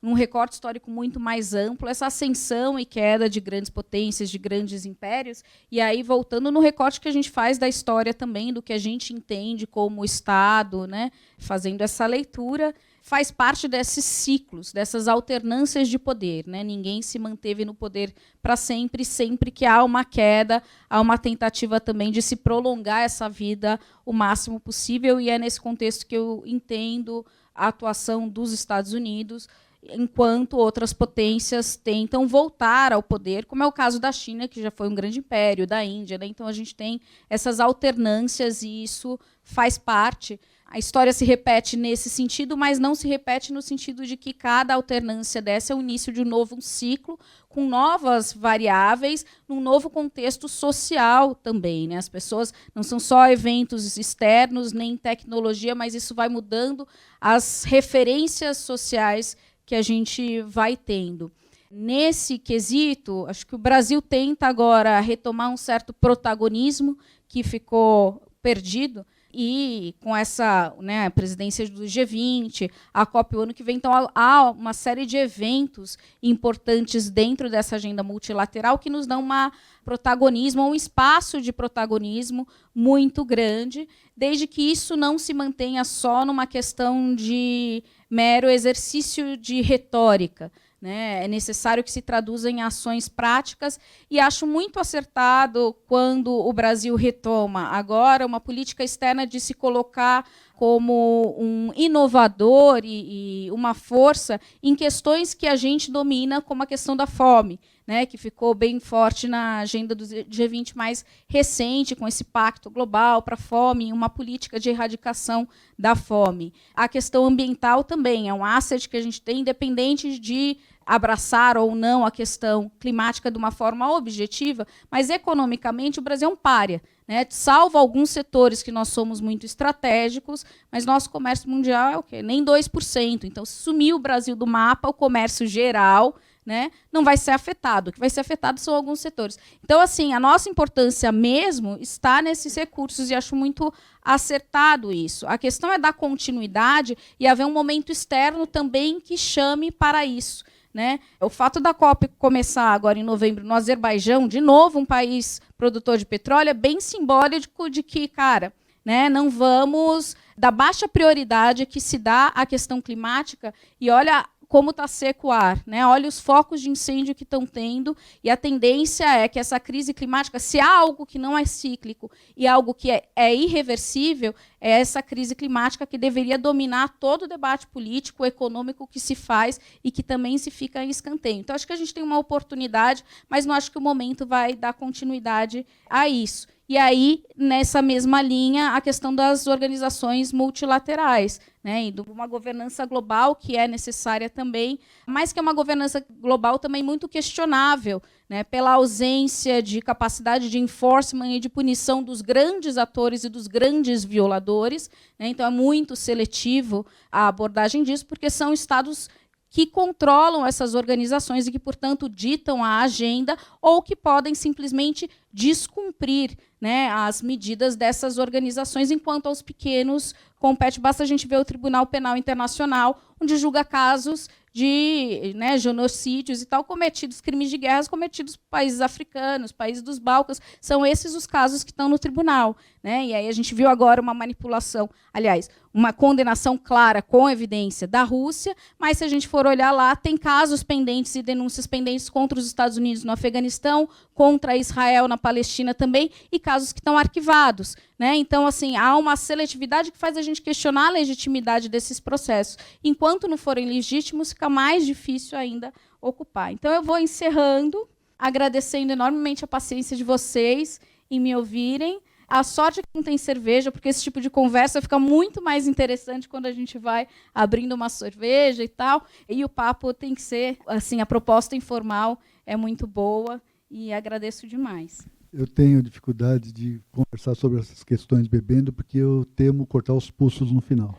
num recorte histórico muito mais amplo, essa ascensão e queda de grandes potências, de grandes impérios, e aí voltando no recorte que a gente faz da história também, do que a gente entende como Estado, né, fazendo essa leitura, faz parte desses ciclos, dessas alternâncias de poder. Né? Ninguém se manteve no poder para sempre, sempre que há uma queda, há uma tentativa também de se prolongar essa vida o máximo possível, e é nesse contexto que eu entendo a atuação dos Estados Unidos, enquanto outras potências tentam voltar ao poder, como é o caso da China, que já foi um grande império, da Índia. Né? Então, a gente tem essas alternâncias e isso faz parte. A história se repete nesse sentido, mas não se repete no sentido de que cada alternância dessa é o início de um novo ciclo, com novas variáveis, num novo contexto social também. Né? As pessoas não são só eventos externos, nem tecnologia, mas isso vai mudando as referências sociais que a gente vai tendo. Nesse quesito, acho que o Brasil tenta agora retomar um certo protagonismo que ficou perdido, e com essa, né, presidência do G20, a COP o ano que vem, então há uma série de eventos importantes dentro dessa agenda multilateral que nos dão um protagonismo, um espaço de protagonismo muito grande, desde que isso não se mantenha só numa questão de mero exercício de retórica. Né? É necessário que se traduza em ações práticas, e acho muito acertado quando o Brasil retoma agora uma política externa de se colocar como um inovador e uma força em questões que a gente domina, como a questão da fome, né, que ficou bem forte na agenda do G20 mais recente, com esse pacto global para a fome, uma política de erradicação da fome. A questão ambiental também é um asset que a gente tem, independente de abraçar ou não a questão climática de uma forma objetiva, mas economicamente o Brasil é um pária. Né? Salvo alguns setores que nós somos muito estratégicos, mas nosso comércio mundial é o quê? Nem 2%. Então, se sumir o Brasil do mapa, o comércio geral, né, não vai ser afetado. O que vai ser afetado são alguns setores. Então, assim, a nossa importância mesmo está nesses recursos, e acho muito acertado isso. A questão é dar continuidade e haver um momento externo também que chame para isso. Né? O fato da COP começar agora em novembro no Azerbaijão, de novo um país produtor de petróleo, é bem simbólico de que, cara, né, não vamos dar baixa prioridade que se dá à questão climática, e olha como está seco o ar, né? Olha os focos de incêndio que estão tendo, e a tendência é que essa crise climática, se há algo que não é cíclico e algo que é irreversível, é essa crise climática que deveria dominar todo o debate político, econômico que se faz e que também se fica em escanteio. Então, acho que a gente tem uma oportunidade, mas não acho que o momento vai dar continuidade a isso. E aí, nessa mesma linha, a questão das organizações multilaterais, né, e de uma governança global que é necessária também, mas que é uma governança global também muito questionável, né, pela ausência de capacidade de enforcement e de punição dos grandes atores e dos grandes violadores, né, então é muito seletivo a abordagem disso, porque são estados que controlam essas organizações e que, portanto, ditam a agenda ou que podem simplesmente descumprir, né, as medidas dessas organizações, enquanto aos pequenos compete. Basta a gente ver o Tribunal Penal Internacional, onde julga casos de, né, genocídios e tal, cometidos, crimes de guerra cometidos por países africanos, países dos Balcãs. São esses os casos que estão no tribunal, né? E aí a gente viu agora uma manipulação, aliás, uma condenação clara, com evidência, da Rússia, mas se a gente for olhar lá, tem casos pendentes e denúncias pendentes contra os Estados Unidos no Afeganistão, contra Israel na Palestina também, e casos que estão arquivados, né? Então, assim, há uma seletividade que faz a gente questionar a legitimidade desses processos. Enquanto não forem legítimos, fica mais difícil ainda ocupar. Então, eu vou encerrando, agradecendo enormemente a paciência de vocês em me ouvirem. A sorte é que não tem cerveja, porque esse tipo de conversa fica muito mais interessante quando a gente vai abrindo uma cerveja e tal. E o papo tem que ser, assim, a proposta informal é muito boa e agradeço demais. Eu tenho dificuldade de conversar sobre essas questões bebendo, porque eu temo cortar os pulsos no final.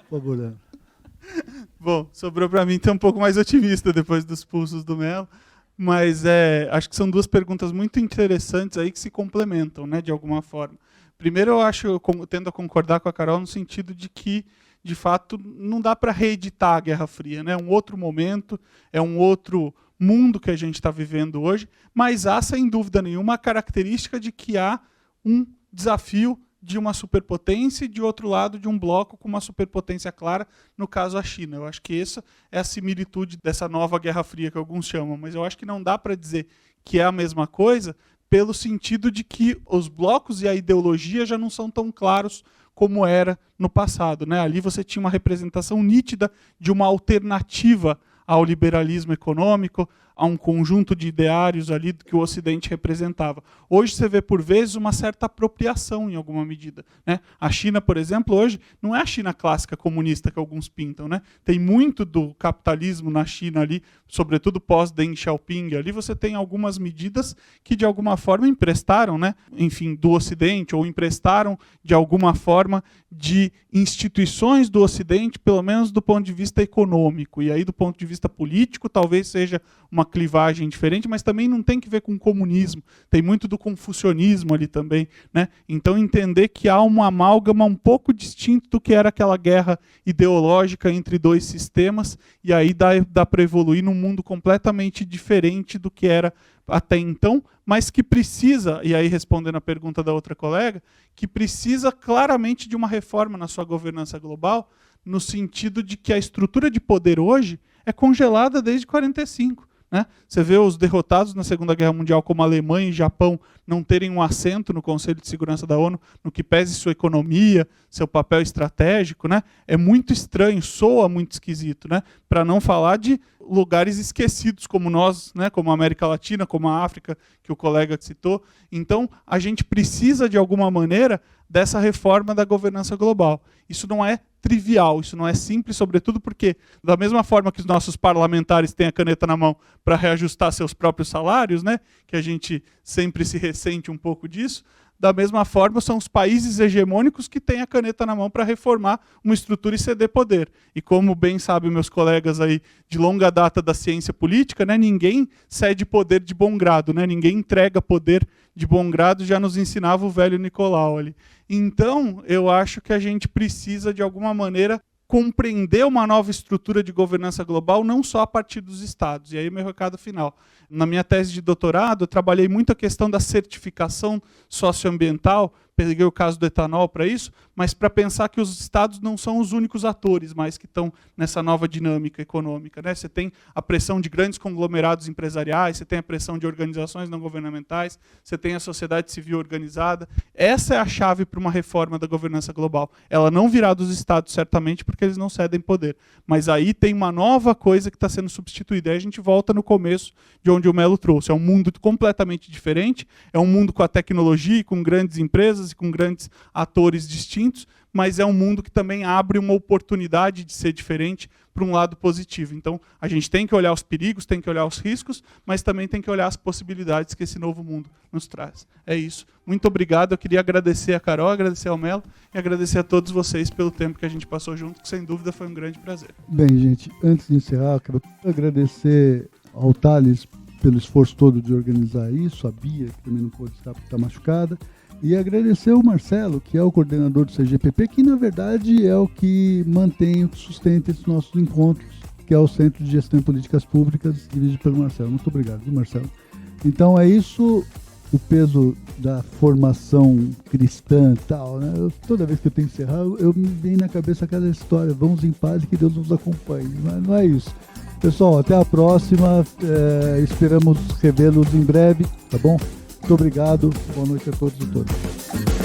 Por favor, Ana. Bom, sobrou para mim ter um pouco mais otimista depois dos pulsos do Melo, mas acho que são duas perguntas muito interessantes aí que se complementam, né, de alguma forma. Primeiro, eu acho, tendo a concordar com a Carol no sentido de que, de fato, não dá para reeditar a Guerra Fria, né? É um outro momento, é um outro mundo que a gente está vivendo hoje, mas há, sem dúvida nenhuma, a característica de que há um desafio de uma superpotência e, de outro lado, de um bloco com uma superpotência clara, no caso a China. Eu acho que essa é a similitude dessa nova Guerra Fria que alguns chamam, mas eu acho que não dá para dizer que é a mesma coisa, pelo sentido de que os blocos e a ideologia já não são tão claros como era no passado, né? Ali você tinha uma representação nítida de uma alternativa ao liberalismo econômico, a um conjunto de ideários ali que o Ocidente representava. Hoje você vê, por vezes, uma certa apropriação em alguma medida, né? A China, por exemplo, hoje não é a China clássica comunista que alguns pintam, né? Tem muito do capitalismo na China ali, sobretudo pós-Deng Xiaoping. Ali você tem algumas medidas que, de alguma forma, emprestaram, né? Enfim, do Ocidente, ou emprestaram, de alguma forma, de instituições do Ocidente, pelo menos do ponto de vista econômico. E aí, do ponto de vista político, talvez seja uma clivagem diferente, mas também não tem que ver com o comunismo. Tem muito do confucionismo ali também, né? Então, entender que há uma amálgama um pouco distinto do que era aquela guerra ideológica entre dois sistemas, e aí dá para evoluir num mundo completamente diferente do que era até então, mas que precisa, e aí respondendo a pergunta da outra colega, que precisa claramente de uma reforma na sua governança global, no sentido de que a estrutura de poder hoje é congelada desde 1945. Né? Você vê os derrotados na Segunda Guerra Mundial, como a Alemanha e Japão, não terem um assento no Conselho de Segurança da ONU, no que pese sua economia, seu papel estratégico, né? É muito estranho, soa muito esquisito, né? Para não falar de lugares esquecidos como nós, né? Como a América Latina, como a África, que o colega citou. Então, a gente precisa, de alguma maneira, dessa reforma da governança global. Isso não é trivial, isso não é simples, sobretudo porque, da mesma forma que os nossos parlamentares têm a caneta na mão para reajustar seus próprios salários, né, que a gente sempre se ressente um pouco disso, da mesma forma são os países hegemônicos que têm a caneta na mão para reformar uma estrutura e ceder poder. E como bem sabem meus colegas aí de longa data da ciência política, né, ninguém cede poder de bom grado, né, ninguém entrega poder de bom grado, já nos ensinava o velho Nicolau ali. Então, eu acho que a gente precisa, de alguma maneira, compreender uma nova estrutura de governança global, não só a partir dos estados. E aí, meu recado final. Na minha tese de doutorado, eu trabalhei muito a questão da certificação socioambiental peguei o caso do etanol para isso, mas para pensar que os estados não são os únicos atores mais que estão nessa nova dinâmica econômica, né? Você tem a pressão de grandes conglomerados empresariais, você tem a pressão de organizações não governamentais, você tem a sociedade civil organizada. Essa é a chave para uma reforma da governança global. Ela não virá dos estados, certamente, porque eles não cedem poder. Mas aí tem uma nova coisa que está sendo substituída. Aí a gente volta no começo de onde o Melo trouxe. É um mundo completamente diferente, é um mundo com a tecnologia, e com grandes empresas e com grandes atores distintos, mas é um mundo que também abre uma oportunidade de ser diferente para um lado positivo. Então, a gente tem que olhar os perigos, tem que olhar os riscos, mas também tem que olhar as possibilidades que esse novo mundo nos traz. É isso. Muito obrigado. Eu queria agradecer a Carol, agradecer ao Melo e agradecer a todos vocês pelo tempo que a gente passou junto, que sem dúvida foi um grande prazer. Bem, gente, antes de encerrar, eu quero agradecer ao Thales pelo esforço todo de organizar isso, a Bia, que também não pôde estar porque está machucada, e agradecer ao Marcelo, que é o coordenador do CGPP, que na verdade é o que mantém, o que sustenta esses nossos encontros, que é o Centro de Gestão em Políticas Públicas, dirigido pelo Marcelo. Muito obrigado, viu, Marcelo? Então é isso, o peso da formação cristã e tal, né? Toda vez que eu tenho que encerrar, me vem na cabeça aquela história, vamos em paz e que Deus nos acompanhe. Mas não é isso. Pessoal, até a próxima, esperamos revê-los em breve, tá bom? Muito obrigado, boa noite a todos e todas.